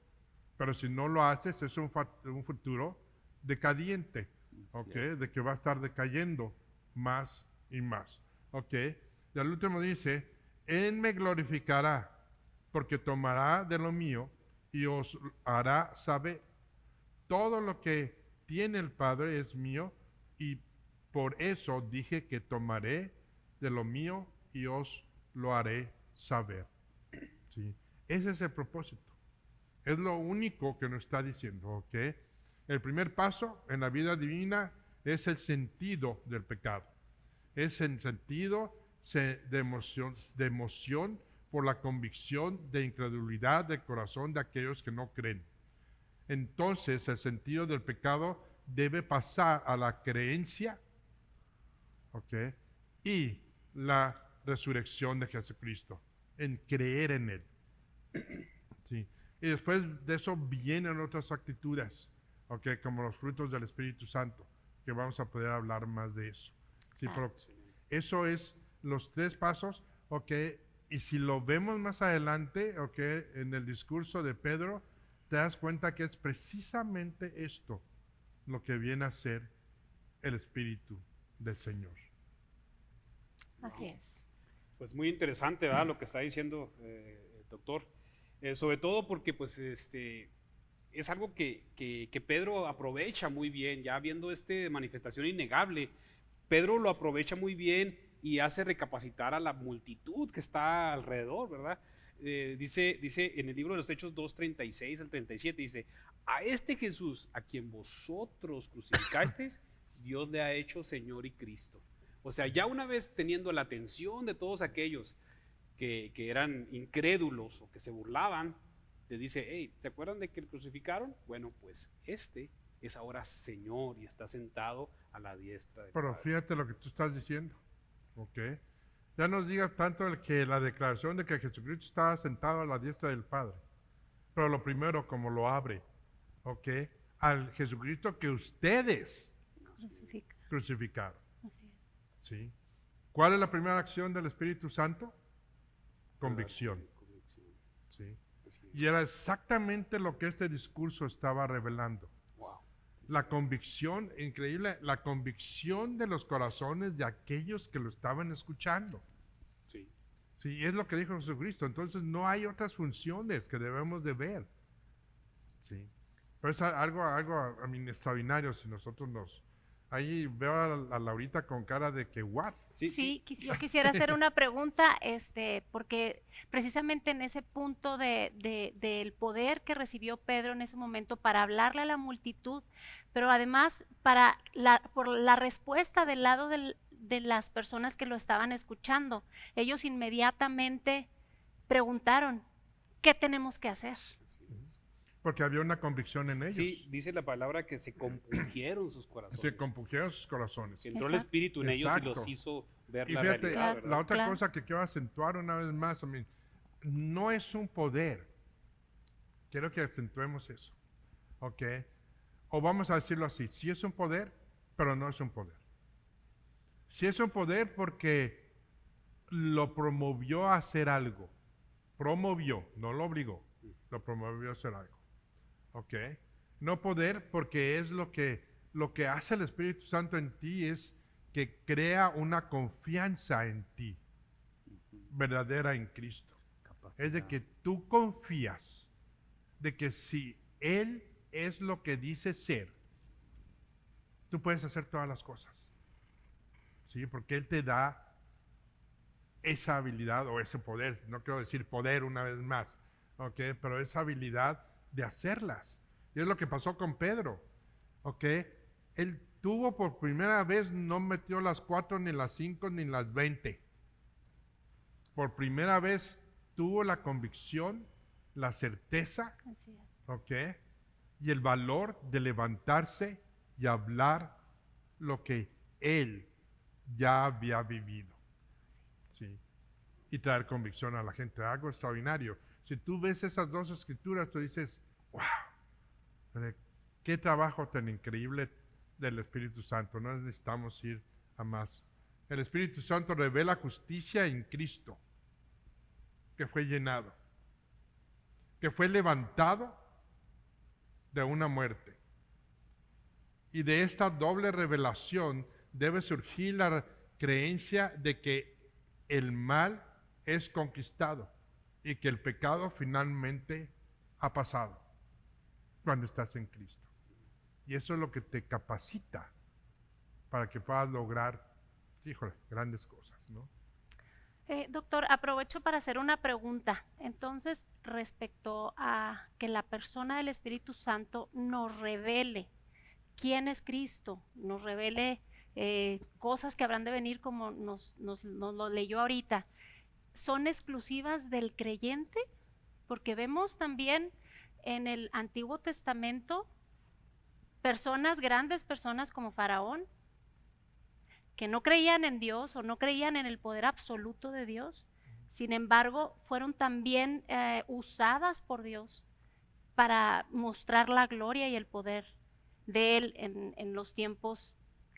Pero si no lo haces, es un futuro decadiente, de que va a estar decayendo más y más. Y al último dice, Él me glorificará, porque tomará de lo mío y os hará saber. Todo lo que tiene el Padre es mío, y por eso dije que tomaré de lo mío y os lo haré saber. ¿Sí? Ese es el propósito. Es lo único que nos está diciendo. El primer paso en la vida divina es el sentido del pecado. Es el sentido de emoción por la convicción de incredulidad del corazón de aquellos que no creen. Entonces el sentido del pecado debe pasar a la creencia, y la resurrección de Jesucristo, en creer en Él. ¿Sí? Y después de eso vienen otras actitudes, como los frutos del Espíritu Santo, que vamos a poder hablar más de eso. ¿Sí? Pero eso es los tres pasos, y si lo vemos más adelante, en el discurso de Pedro, te das cuenta que es precisamente esto lo que viene a ser el Espíritu del Señor. Así es. Pues muy interesante, ¿verdad? Lo que está diciendo el doctor. Sobre todo porque pues es algo que Pedro aprovecha muy bien, ya viendo esta manifestación innegable. Pedro lo aprovecha muy bien y hace recapacitar a la multitud que está alrededor, ¿verdad? Dice en el libro de los Hechos 2:36 al 37, dice, a este Jesús, a quien vosotros crucificasteis, Dios le ha hecho Señor y Cristo. O sea, ya una vez teniendo la atención de todos aquellos que eran incrédulos o que se burlaban, te dice, hey, ¿se acuerdan de que lo crucificaron? Bueno, pues este es ahora Señor y está sentado a la diestra del Pero Padre. fíjate lo que tú estás diciendo, ¿ok? Ya nos digas tanto que la declaración de que Jesucristo estaba sentado a la diestra del Padre. Pero lo primero, como lo abre, ¿ok? Al Jesucristo que ustedes Crucifica. crucificaron, Así es. ¿sí? ¿Cuál es la primera acción del Espíritu Santo? Convicción, Convicción. ¿sí? Así es. Y era exactamente lo que este discurso estaba revelando. Wow. La convicción, increíble, la convicción de los corazones de aquellos que lo estaban escuchando. Sí. Sí, es lo que dijo Jesucristo. Entonces no hay otras funciones que debemos de ver. Sí. Pero es algo a mí extraordinario si nosotros nos... Ahí veo a Laurita con cara de que, ¿what? Sí, yo quisiera hacer una pregunta, porque precisamente en ese punto del poder que recibió Pedro en ese momento para hablarle a la multitud, pero además por la respuesta del lado de las personas que lo estaban escuchando, ellos inmediatamente preguntaron, ¿qué tenemos que hacer? Porque había una convicción en ellos. Sí, dice la palabra que se compungieron sus corazones. Se compugieron sus corazones. Entró el Exacto. Espíritu en ellos y Exacto. los hizo ver Y la fíjate, realidad, Claro, ¿verdad? la otra Claro. cosa que quiero acentuar una vez más, no es un poder. Quiero que acentuemos eso. ¿Ok? O vamos a decirlo así, sí es un poder, pero no es un poder. Sí es un poder porque lo promovió a hacer algo. Promovió, no lo obligó, lo promovió a hacer algo. ¿Ok? No poder porque es lo que hace el Espíritu Santo en ti es que crea una confianza en ti, verdadera en Cristo. Es de que tú confías de que si Él es lo que dice ser, tú puedes hacer todas las cosas. ¿Sí? Porque Él te da esa habilidad o ese poder, no quiero decir poder una vez más, ¿ok? Pero esa habilidad de hacerlas. Y es lo que pasó con Pedro, ¿ok? Él tuvo por primera vez, no metió las 4, ni las 5, ni las 20. Por primera vez tuvo la convicción, la certeza, Así es. ¿ok? Y el valor de levantarse y hablar lo que él ya había vivido. ¿Sí? Y traer convicción a la gente, algo extraordinario. Si tú ves esas dos escrituras, tú dices, wow, qué trabajo tan increíble del Espíritu Santo. No necesitamos ir a más. El Espíritu Santo revela justicia en Cristo, que fue llenado, que fue levantado de una muerte. Y de esta doble revelación debe surgir la creencia de que el mal es conquistado y que el pecado finalmente ha pasado cuando estás en Cristo. Y eso es lo que te capacita para que puedas lograr, híjole, grandes cosas, ¿no? Doctor, aprovecho para hacer una pregunta. Entonces, respecto a que la persona del Espíritu Santo nos revele quién es Cristo, nos revele cosas que habrán de venir como nos lo leyó ahorita, ¿son exclusivas del creyente? Porque vemos también en el Antiguo Testamento personas, grandes personas como Faraón, que no creían en Dios o no creían en el poder absoluto de Dios, sin embargo, fueron también usadas por Dios para mostrar la gloria y el poder de Él en los tiempos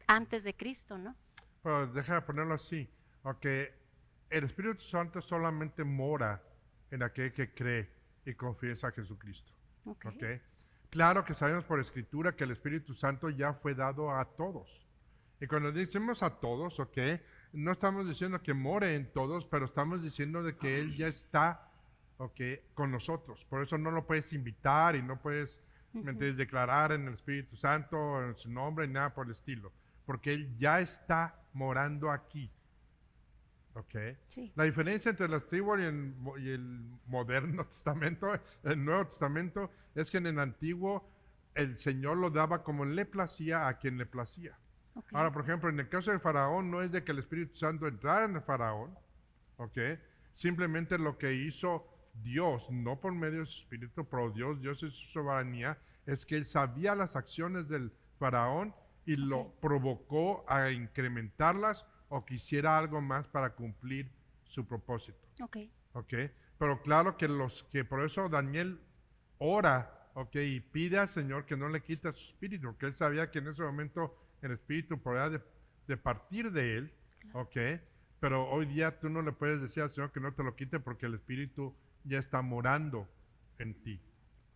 antes de Cristo, ¿no? Pero deja de ponerlo así, porque el Espíritu Santo solamente mora en aquel que cree y confiesa a Jesucristo. Okay. ¿Ok? Claro que sabemos por Escritura que el Espíritu Santo ya fue dado a todos. Y cuando decimos a todos, ¿ok? No estamos diciendo que more en todos, pero estamos diciendo de que Él ya está, ¿ok?, con nosotros. Por eso no lo puedes invitar y no puedes ¿me entiendes? Declarar en el Espíritu Santo, en su nombre, ni nada por el estilo, porque Él ya está morando aquí. ¿Ok? Sí. La diferencia entre el antiguo y el moderno testamento, el Nuevo Testamento, es que en el antiguo el Señor lo daba como le placía a quien le placía. Ok. Ahora, por ejemplo, en el caso de Faraón, no es de que el Espíritu Santo entrara en el Faraón, ¿ok? Simplemente lo que hizo Dios, no por medio de su Espíritu, pero Dios en su soberanía, es que Él sabía las acciones del Faraón y lo provocó a incrementarlas o que hiciera algo más para cumplir su propósito. Ok. ¿Ok? Pero claro que por eso Daniel ora, ¿ok? Y pide al Señor que no le quite su espíritu, porque él sabía que en ese momento el espíritu podía de partir de él, ¿ok? Pero hoy día tú no le puedes decir al Señor que no te lo quite porque el espíritu ya está morando en ti.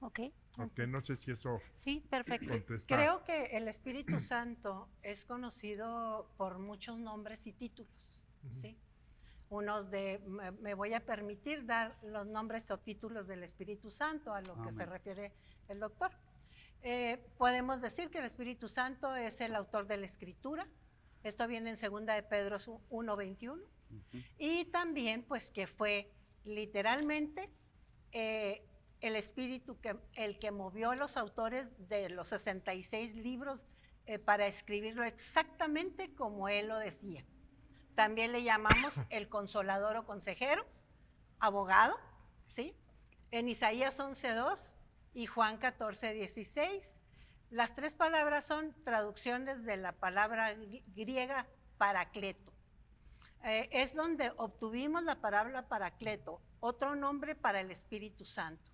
Ok. ¿Ok? No sé si eso Sí, perfecto. contesta. Creo que el Espíritu Santo es conocido por muchos nombres y títulos, ¿sí? Me voy a permitir dar los nombres o títulos del Espíritu Santo a lo que se Amén. refiere el doctor. Podemos decir que el Espíritu Santo es el autor de la Escritura. Esto viene en 2 de Pedro 1:21. Y también, pues, que fue literalmente el Espíritu, el que movió a los autores de los 66 libros para escribirlo exactamente como él lo decía. También le llamamos el consolador o consejero, abogado, ¿sí? En Isaías 11:2 y Juan 14:16. Las tres palabras son traducciones de la palabra griega paracleto. Es donde obtuvimos la palabra paracleto, otro nombre para el Espíritu Santo.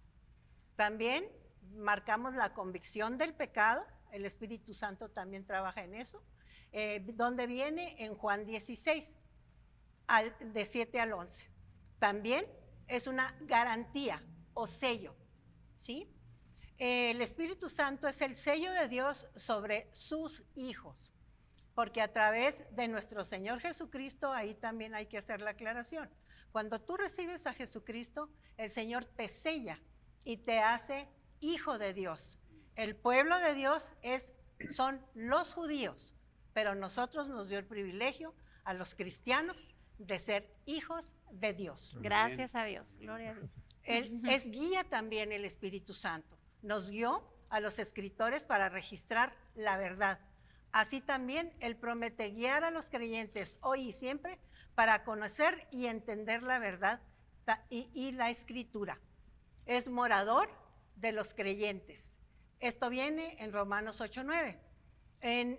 También marcamos la convicción del pecado, el Espíritu Santo también trabaja en eso, donde viene en Juan 16, de 7 al 11. También es una garantía o sello, ¿sí? El Espíritu Santo es el sello de Dios sobre sus hijos, porque a través de nuestro Señor Jesucristo, ahí también hay que hacer la aclaración. Cuando tú recibes a Jesucristo, el Señor te sella y te hace hijo de Dios. El pueblo de Dios son los judíos, pero nosotros nos dio el privilegio a los cristianos de ser hijos de Dios. Gracias a Dios. Gloria a Dios. Es guía también el Espíritu Santo. Nos guió a los escritores para registrar la verdad. Así también Él promete guiar a los creyentes hoy y siempre para conocer y entender la verdad y la Escritura. Es morador de los creyentes. Esto viene en Romanos 8:9. En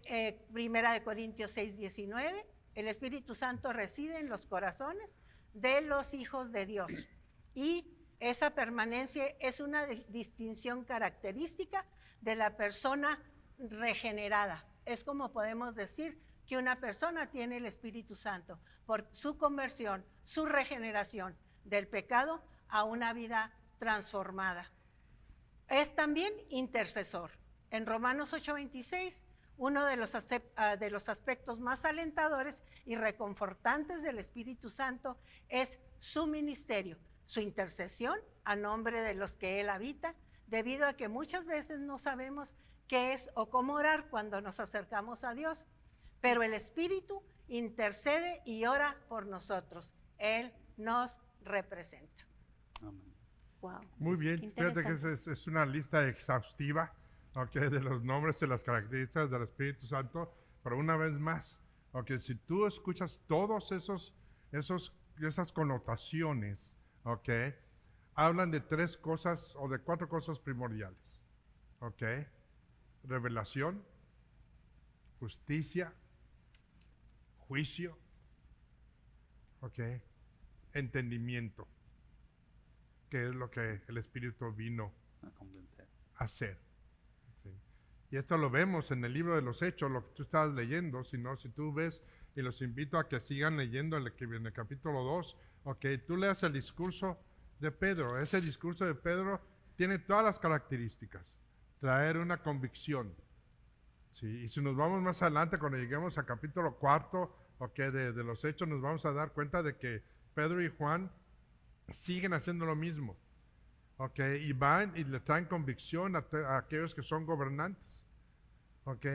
1 Corintios 6:19, el Espíritu Santo reside en los corazones de los hijos de Dios. Y esa permanencia es una distinción característica de la persona regenerada. Es como podemos decir que una persona tiene el Espíritu Santo por su conversión, su regeneración del pecado a una vida transformada. Es también intercesor. En Romanos 8:26, uno de los aspectos más alentadores y reconfortantes del Espíritu Santo es su ministerio, su intercesión a nombre de los que Él habita, debido a que muchas veces no sabemos qué es o cómo orar cuando nos acercamos a Dios, pero el Espíritu intercede y ora por nosotros. Él nos representa. Amén. Wow. Muy Qué bien, fíjate que interesante. es una lista exhaustiva, okay, de los nombres y las características del Espíritu Santo, pero una vez más, okay, si tú escuchas todos esas connotaciones, okay, hablan de 3 cosas o de 4 cosas primordiales, okay, revelación, justicia, juicio, okay, entendimiento, que es lo que el Espíritu vino A convencer. a hacer. ¿Sí? Y esto lo vemos en el libro de los Hechos, lo que tú estabas leyendo, si tú ves, y los invito a que sigan leyendo en el capítulo 2, ok, tú leas el discurso de Pedro. Ese discurso de Pedro tiene todas las características, traer una convicción. ¿Sí? Y si nos vamos más adelante, cuando lleguemos al capítulo 4, okay, de los Hechos, nos vamos a dar cuenta de que Pedro y Juan siguen haciendo lo mismo. ¿ok? Y van y le traen convicción a aquellos que son gobernantes, ¿ok?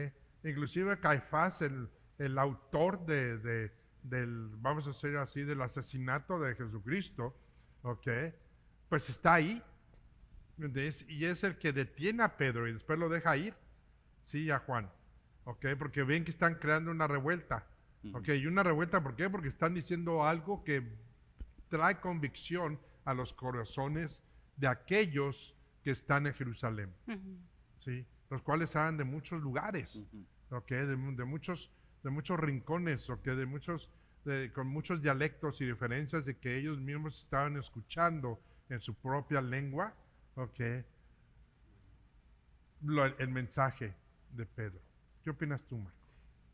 Inclusive Caifás, el autor del, vamos a decir así, del asesinato de Jesucristo, ¿ok? Pues está ahí, ¿entendés? Y es el que detiene a Pedro y después lo deja ir, sí, a Juan, ¿ok? Porque ven que están creando una revuelta, ¿ok? Y una revuelta, ¿por qué? Porque están diciendo algo que trae convicción a los corazones de aquellos que están en Jerusalén, Ujú. ¿sí? Los cuales salen de muchos lugares, ¿ok? De muchos rincones, ¿ok? Con muchos dialectos y diferencias de que ellos mismos estaban escuchando en su propia lengua, ¿ok? El mensaje de Pedro. ¿Qué opinas tú, Marco?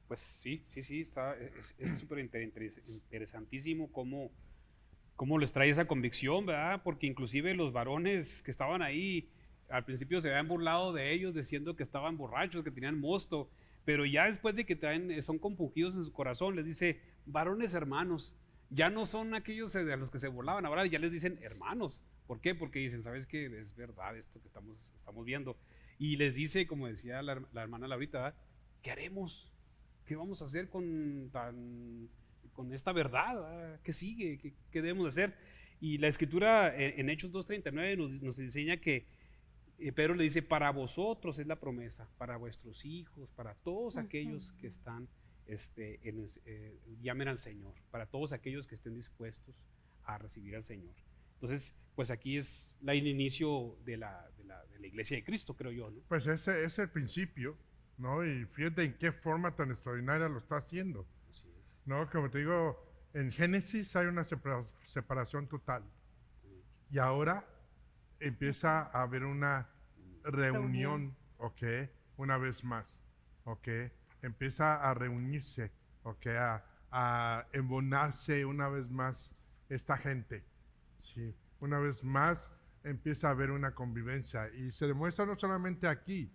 Pues sí, es súper interesantísimo cómo les trae esa convicción, ¿verdad? Porque inclusive los varones que estaban ahí, al principio se habían burlado de ellos diciendo que estaban borrachos, que tenían mosto, pero ya después de que son compungidos en su corazón, les dice, varones hermanos, ya no son aquellos a los que se burlaban, ahora ya les dicen hermanos. ¿Por qué? Porque dicen, ¿sabes qué? Es verdad esto que estamos viendo. Y les dice, como decía la hermana Laurita, ¿verdad? ¿Qué haremos? ¿Qué vamos a hacer con esta verdad? ¿Verdad? ¿Qué sigue? ¿Qué debemos hacer? Y la escritura en Hechos 2:39 nos enseña que Pedro le dice, para vosotros es la promesa, para vuestros hijos, para todos aquellos que están, llamen al Señor, para todos aquellos que estén dispuestos a recibir al Señor. Entonces, pues aquí es el inicio de la iglesia de Cristo, creo yo, ¿no? Pues ese es el principio, ¿no? Y fíjate en qué forma tan extraordinaria lo está haciendo, Así es. ¿no? Como te digo, en Génesis hay una separación total. Y ahora empieza a haber una reunión, ¿ok? Una vez más, ¿ok? Empieza a reunirse, ¿ok? A embonarse una vez más esta gente, ¿sí? Una vez más empieza a haber una convivencia y se demuestra no solamente aquí,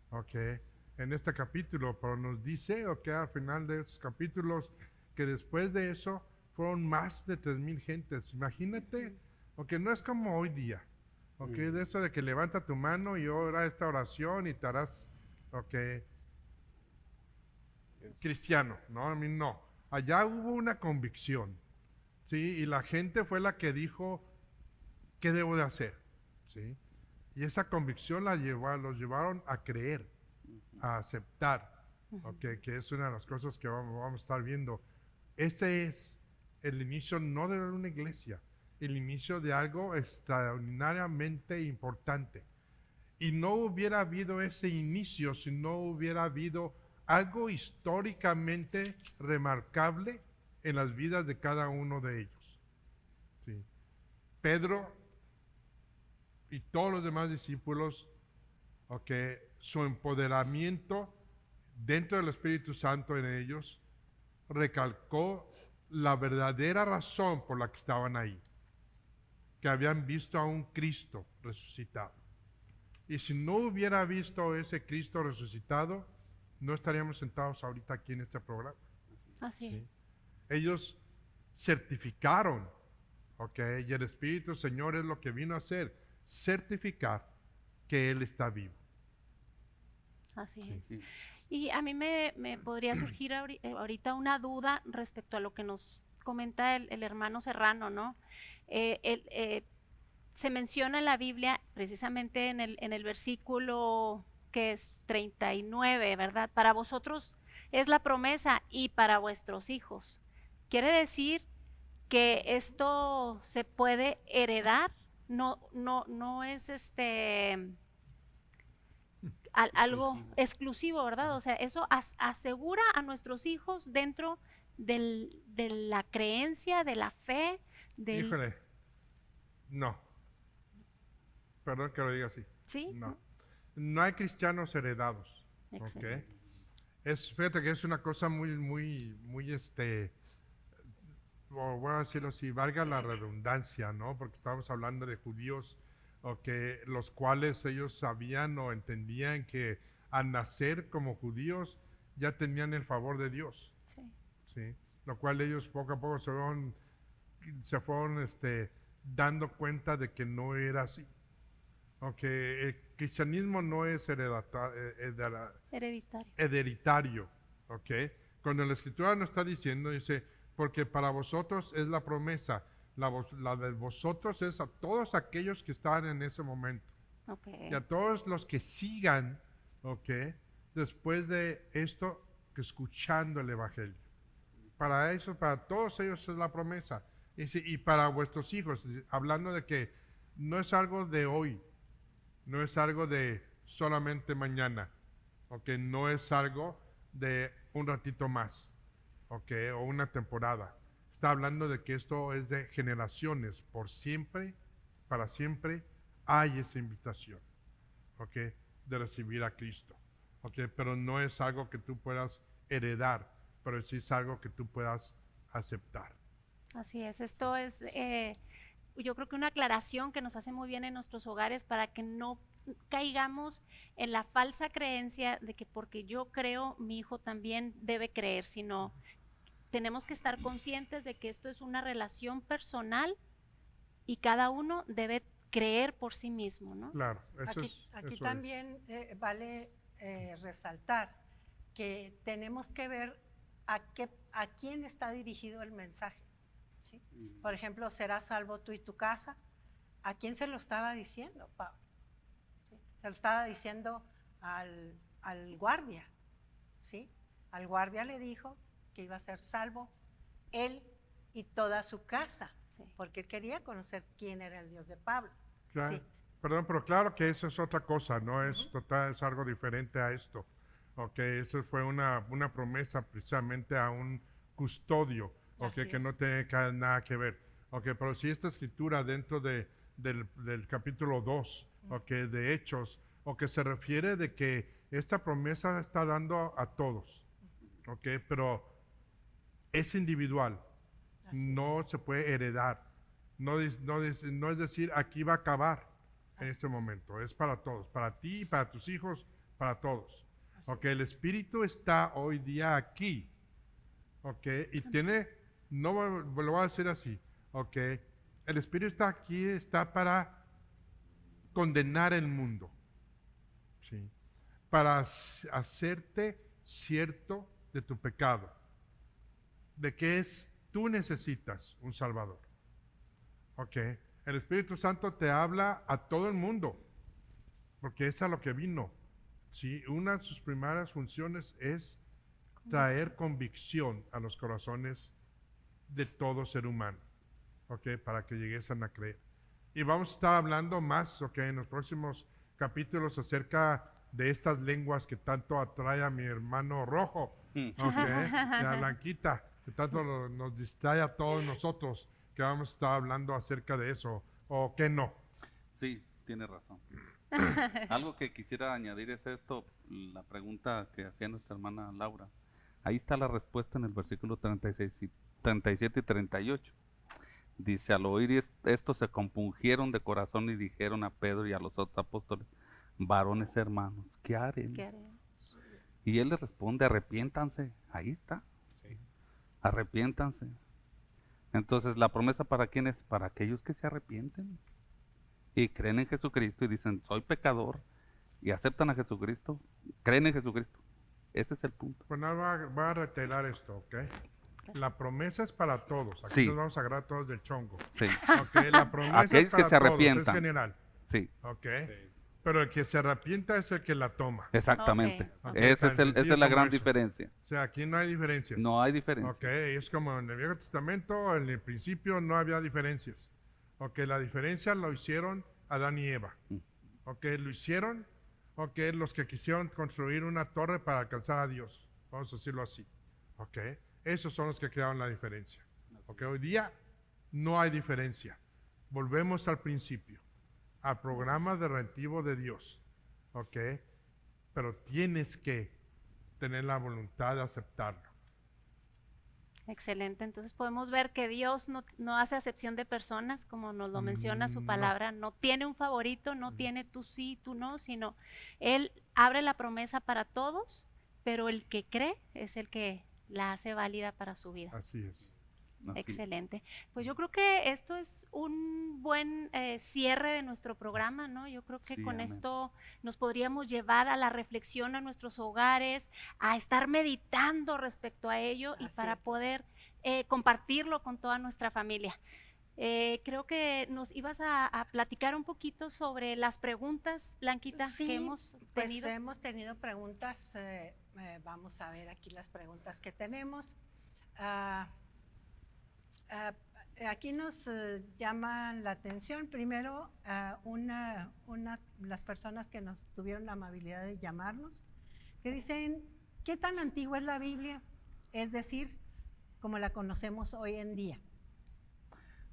¿ok? En este capítulo, pero nos dice, ¿ok? Al final de estos capítulos, que después de eso fueron más de 3,000 gentes. Imagínate, ¿ok? No es como hoy día, ¿ok? De eso de que levanta tu mano y ora esta oración y te harás, ¿ok? Cristiano, ¿no? A mí no. Allá hubo una convicción, ¿sí? Y la gente fue la que dijo, ¿qué debo de hacer? ¿Sí? Y esa convicción los llevaron a creer, a aceptar, ¿ok? Que es una de las cosas que vamos a estar viendo. Este es el inicio no de una iglesia, el inicio de algo extraordinariamente importante. Y no hubiera habido ese inicio si no hubiera habido algo históricamente remarcable en las vidas de cada uno de ellos. ¿Sí? Pedro y todos los demás discípulos, ¿okay? Su empoderamiento dentro del Espíritu Santo en ellos recalcó la verdadera razón por la que estaban ahí, que habían visto a un Cristo resucitado. Y si no hubiera visto ese Cristo resucitado, no estaríamos sentados ahorita aquí en este programa. Así ¿Sí? es. Ellos certificaron, ¿ok? Y el Espíritu Señor es lo que vino a hacer, certificar que Él está vivo. Así Sí. es. Sí. Y a mí me podría surgir ahorita una duda respecto a lo que nos comenta el hermano Serrano, ¿no? Se menciona en la Biblia, precisamente en el versículo que es 39, ¿verdad? Para vosotros es la promesa y para vuestros hijos. Quiere decir que esto se puede heredar, no es algo exclusivo, ¿verdad? O sea, eso asegura a nuestros hijos dentro de la creencia, de la fe, del... Híjole, no. Perdón que lo diga así. ¿Sí? No. No hay cristianos heredados. Excelente. ¿Ok? Fíjate que es una cosa muy, voy a decirlo así, valga la redundancia, ¿no? Porque estamos hablando de judíos, los cuales ellos sabían o entendían que al nacer como judíos ya tenían el favor de Dios, Sí. ¿sí? Lo cual ellos poco a poco se fueron dando cuenta de que no era así, Ok, el cristianismo no es Hereditario. hereditario. Ok, cuando la escritura nos está diciendo, dice, porque para vosotros es la promesa, la de vosotros es a todos aquellos que están en ese momento. Ok. Y a todos los que sigan, ok, después de esto, que escuchando el Evangelio. Para eso, para todos ellos es la promesa. Y para vuestros hijos, hablando de que no es algo de hoy, no es algo de solamente mañana, ok, no es algo de un ratito más, ok, o una temporada. Está hablando de que esto es de generaciones, por siempre, para siempre hay esa invitación, ok, de recibir a Cristo, ok, pero no es algo que tú puedas heredar, pero sí es algo que tú puedas aceptar. Así es, esto es, yo creo que una aclaración que nos hace muy bien en nuestros hogares para que no caigamos en la falsa creencia de que porque yo creo, mi hijo también debe creer, sino tenemos que estar conscientes de que esto es una relación personal y cada uno debe creer por sí mismo, ¿no? Claro, eso Aquí eso también vale resaltar que tenemos que ver a quién está dirigido el mensaje. ¿Sí? Por ejemplo, ¿serás salvo tú y tu casa? ¿A quién se lo estaba diciendo, Pablo? ¿Sí? Se lo estaba diciendo al guardia, ¿sí? Al guardia le dijo que iba a ser salvo él y toda su casa, Sí. porque él quería conocer quién era el Dios de Pablo. Claro, Sí. perdón, pero claro que eso es otra cosa, no es total, es algo diferente a esto. Ok, eso fue una promesa precisamente a un custodio, Así que es. no tiene nada que ver. Ok, pero si esta escritura dentro del capítulo 2, de Hechos, se refiere de que esta promesa está dando a todos, ok, pero es individual, Así no se puede heredar. No es decir, aquí va a acabar en Así este es. momento. Es para todos, para ti, para tus hijos, para todos. Así Ok, el Espíritu está hoy día aquí. Ok, y tiene, no lo voy a decir así. Ok, el Espíritu está aquí, está para condenar el mundo. ¿Sí? Para hacerte cierto de tu pecado. De que tú necesitas un Salvador. Ok, el Espíritu Santo te habla a todo el mundo, porque es a lo que vino. ¿Sí? Una de sus primeras funciones es traer convicción a los corazones de todo ser humano, ok, para que lleguesen a creer. Y vamos a estar hablando más, ok, en los próximos capítulos acerca de estas lenguas que tanto atrae a mi hermano Rojo, ok, y a Blanquita, que tanto nos distrae a todos nosotros, que vamos a estar hablando acerca de eso, o que no. Sí, tiene razón. Algo que quisiera añadir es esto, la pregunta que hacía nuestra hermana Laura. Ahí está la respuesta en el versículo 37 y 38. Dice, al oír esto se compungieron de corazón y dijeron a Pedro y a los otros apóstoles, varones hermanos, ¿qué haremos? ¿Qué haremos? Y él les responde, arrepiéntanse. Ahí está, Sí. arrepiéntanse. Entonces, ¿la promesa para quién es? Para aquellos que se arrepienten y creen en Jesucristo y dicen, soy pecador, y aceptan a Jesucristo, creen en Jesucristo. Ese es el punto. Pues nada, va a reiterar esto, ok. La promesa es para todos. Aquí Sí. nos vamos a agarrar todos del chongo. Sí, Ok, la promesa Aquellos es que para se todos, es arrepientan. general. sí, Ok. Sí. Pero el que se arrepienta es el que la toma. exactamente. Ok, ok. Esa Tan es sencillo la como gran eso. diferencia. O sea, aquí no hay diferencias. No hay diferencia. Ok, es como en el Viejo Testamento, en el principio no había diferencias. Ok, la diferencia lo hicieron Adán y Eva. Ok, lo hicieron, ok, los que quisieron construir una torre para alcanzar a Dios. Vamos a decirlo así. Ok, esos son los que crearon la diferencia. Ok, hoy día no hay diferencia. Volvemos al principio, al programa de redentivo de Dios. Ok, pero tienes que tener la voluntad de aceptarlo. Excelente, entonces podemos ver que Dios no hace acepción de personas, como nos lo menciona su No. palabra, no tiene un favorito, no tiene tú sí, tú no, sino Él abre la promesa para todos, pero el que cree es el que la hace válida para su vida. Así es. Así es. Excelente. Pues yo creo que esto es un buen cierre de nuestro programa, ¿no? Yo creo que Sí, con amén. esto nos podríamos llevar a la reflexión a nuestros hogares, a estar meditando respecto a ello y Así para es. poder compartirlo con toda nuestra familia. Creo que nos ibas a platicar un poquito sobre las preguntas, Blanquita, Sí, que hemos pues tenido. hemos tenido preguntas. Vamos a ver aquí las preguntas que tenemos. Ah, ah, Aquí nos llaman la atención primero las personas que nos tuvieron la amabilidad de llamarnos, que dicen, ¿qué tan antigua es la Biblia? Es decir, como la conocemos hoy en día.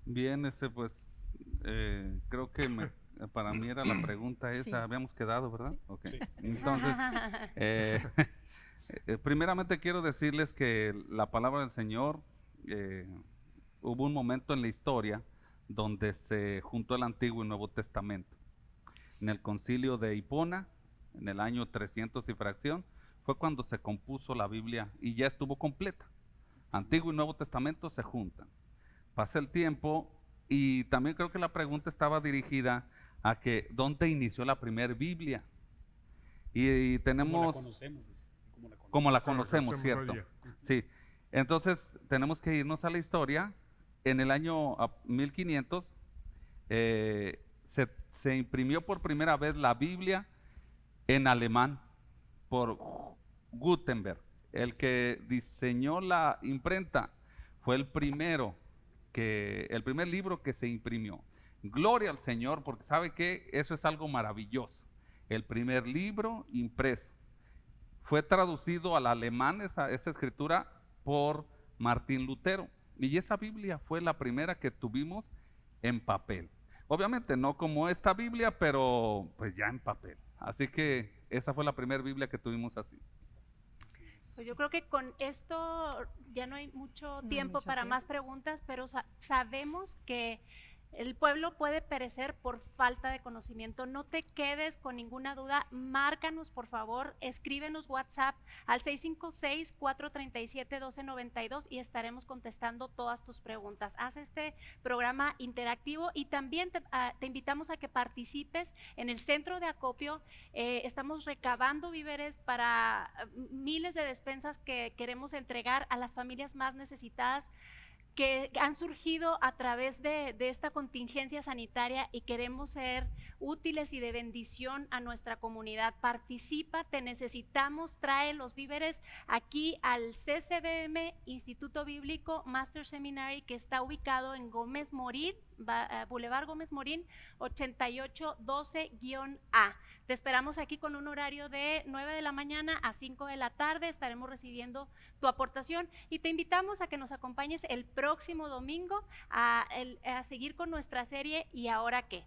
Bien, pues creo que para mí era la pregunta esa, Sí. habíamos quedado, ¿verdad? Sí. Ok. Sí. Entonces, primeramente quiero decirles que la palabra del Señor, hubo un momento en la historia donde se juntó el Antiguo y Nuevo Testamento. En el concilio de Hipona, en el año 300 y fracción, fue cuando se compuso la Biblia y ya estuvo completa. Antiguo y Nuevo Testamento se juntan. Pasa el tiempo y también creo que la pregunta estaba dirigida a que ¿dónde inició la primera Biblia? Y Como la tenemos conocemos. como la Como la conocemos, conocemos ¿cierto? hoy día. Sí. Entonces tenemos que irnos a la historia. En el año 1500 se imprimió por primera vez la Biblia en alemán por Gutenberg. El que diseñó la imprenta fue el primer libro que se imprimió. Gloria al Señor, porque sabe que eso es algo maravilloso. El primer libro impreso. Fue traducido al alemán esa escritura por Martín Lutero. Y esa Biblia fue la primera que tuvimos en papel. Obviamente no como esta Biblia, pero pues ya en papel. Así que esa fue la primera Biblia que tuvimos así. Pues yo creo que con esto ya no hay mucho No hay tiempo mucho para tiempo. más preguntas, pero sabemos que el pueblo puede perecer por falta de conocimiento. No te quedes con ninguna duda. Márcanos, por favor. Escríbenos WhatsApp al 656-437-1292 y estaremos contestando todas tus preguntas. Haz este programa interactivo y también te invitamos a que participes en el centro de acopio. Estamos recabando víveres para miles de despensas que queremos entregar a las familias más necesitadas que han surgido a través de esta contingencia sanitaria y queremos ser útiles y de bendición a nuestra comunidad. Participa, te necesitamos, trae los víveres aquí al CCBM, Instituto Bíblico Master Seminary, que está ubicado en Gómez Morín, Boulevard Gómez Morín, 8812-A. Te esperamos aquí con un horario de 9 de la mañana a 5 de la tarde. Estaremos recibiendo tu aportación y te invitamos a que nos acompañes el próximo domingo a seguir con nuestra serie ¿Y ahora qué?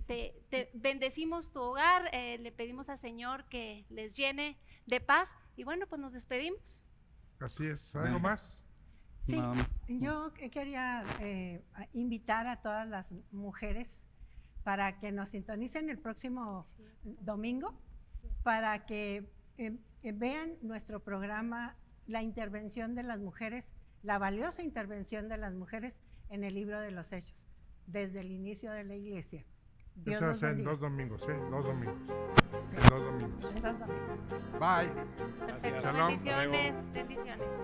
Te bendecimos tu hogar, le pedimos al Señor que les llene de paz y bueno, pues nos despedimos. Así es. ¿Algo más? Sí, No. yo quería invitar a todas las mujeres para que nos sintonicen el próximo domingo, para que vean nuestro programa, la intervención de las mujeres, la valiosa intervención de las mujeres en el libro de los Hechos, desde el inicio de la iglesia. Dios Eso nos es en bendiga. 2 domingos, ¿sí? 2 domingos. Sí. En 2 domingos. En 2 domingos. Bye. Perfecto, Shalom. bendiciones, bendiciones.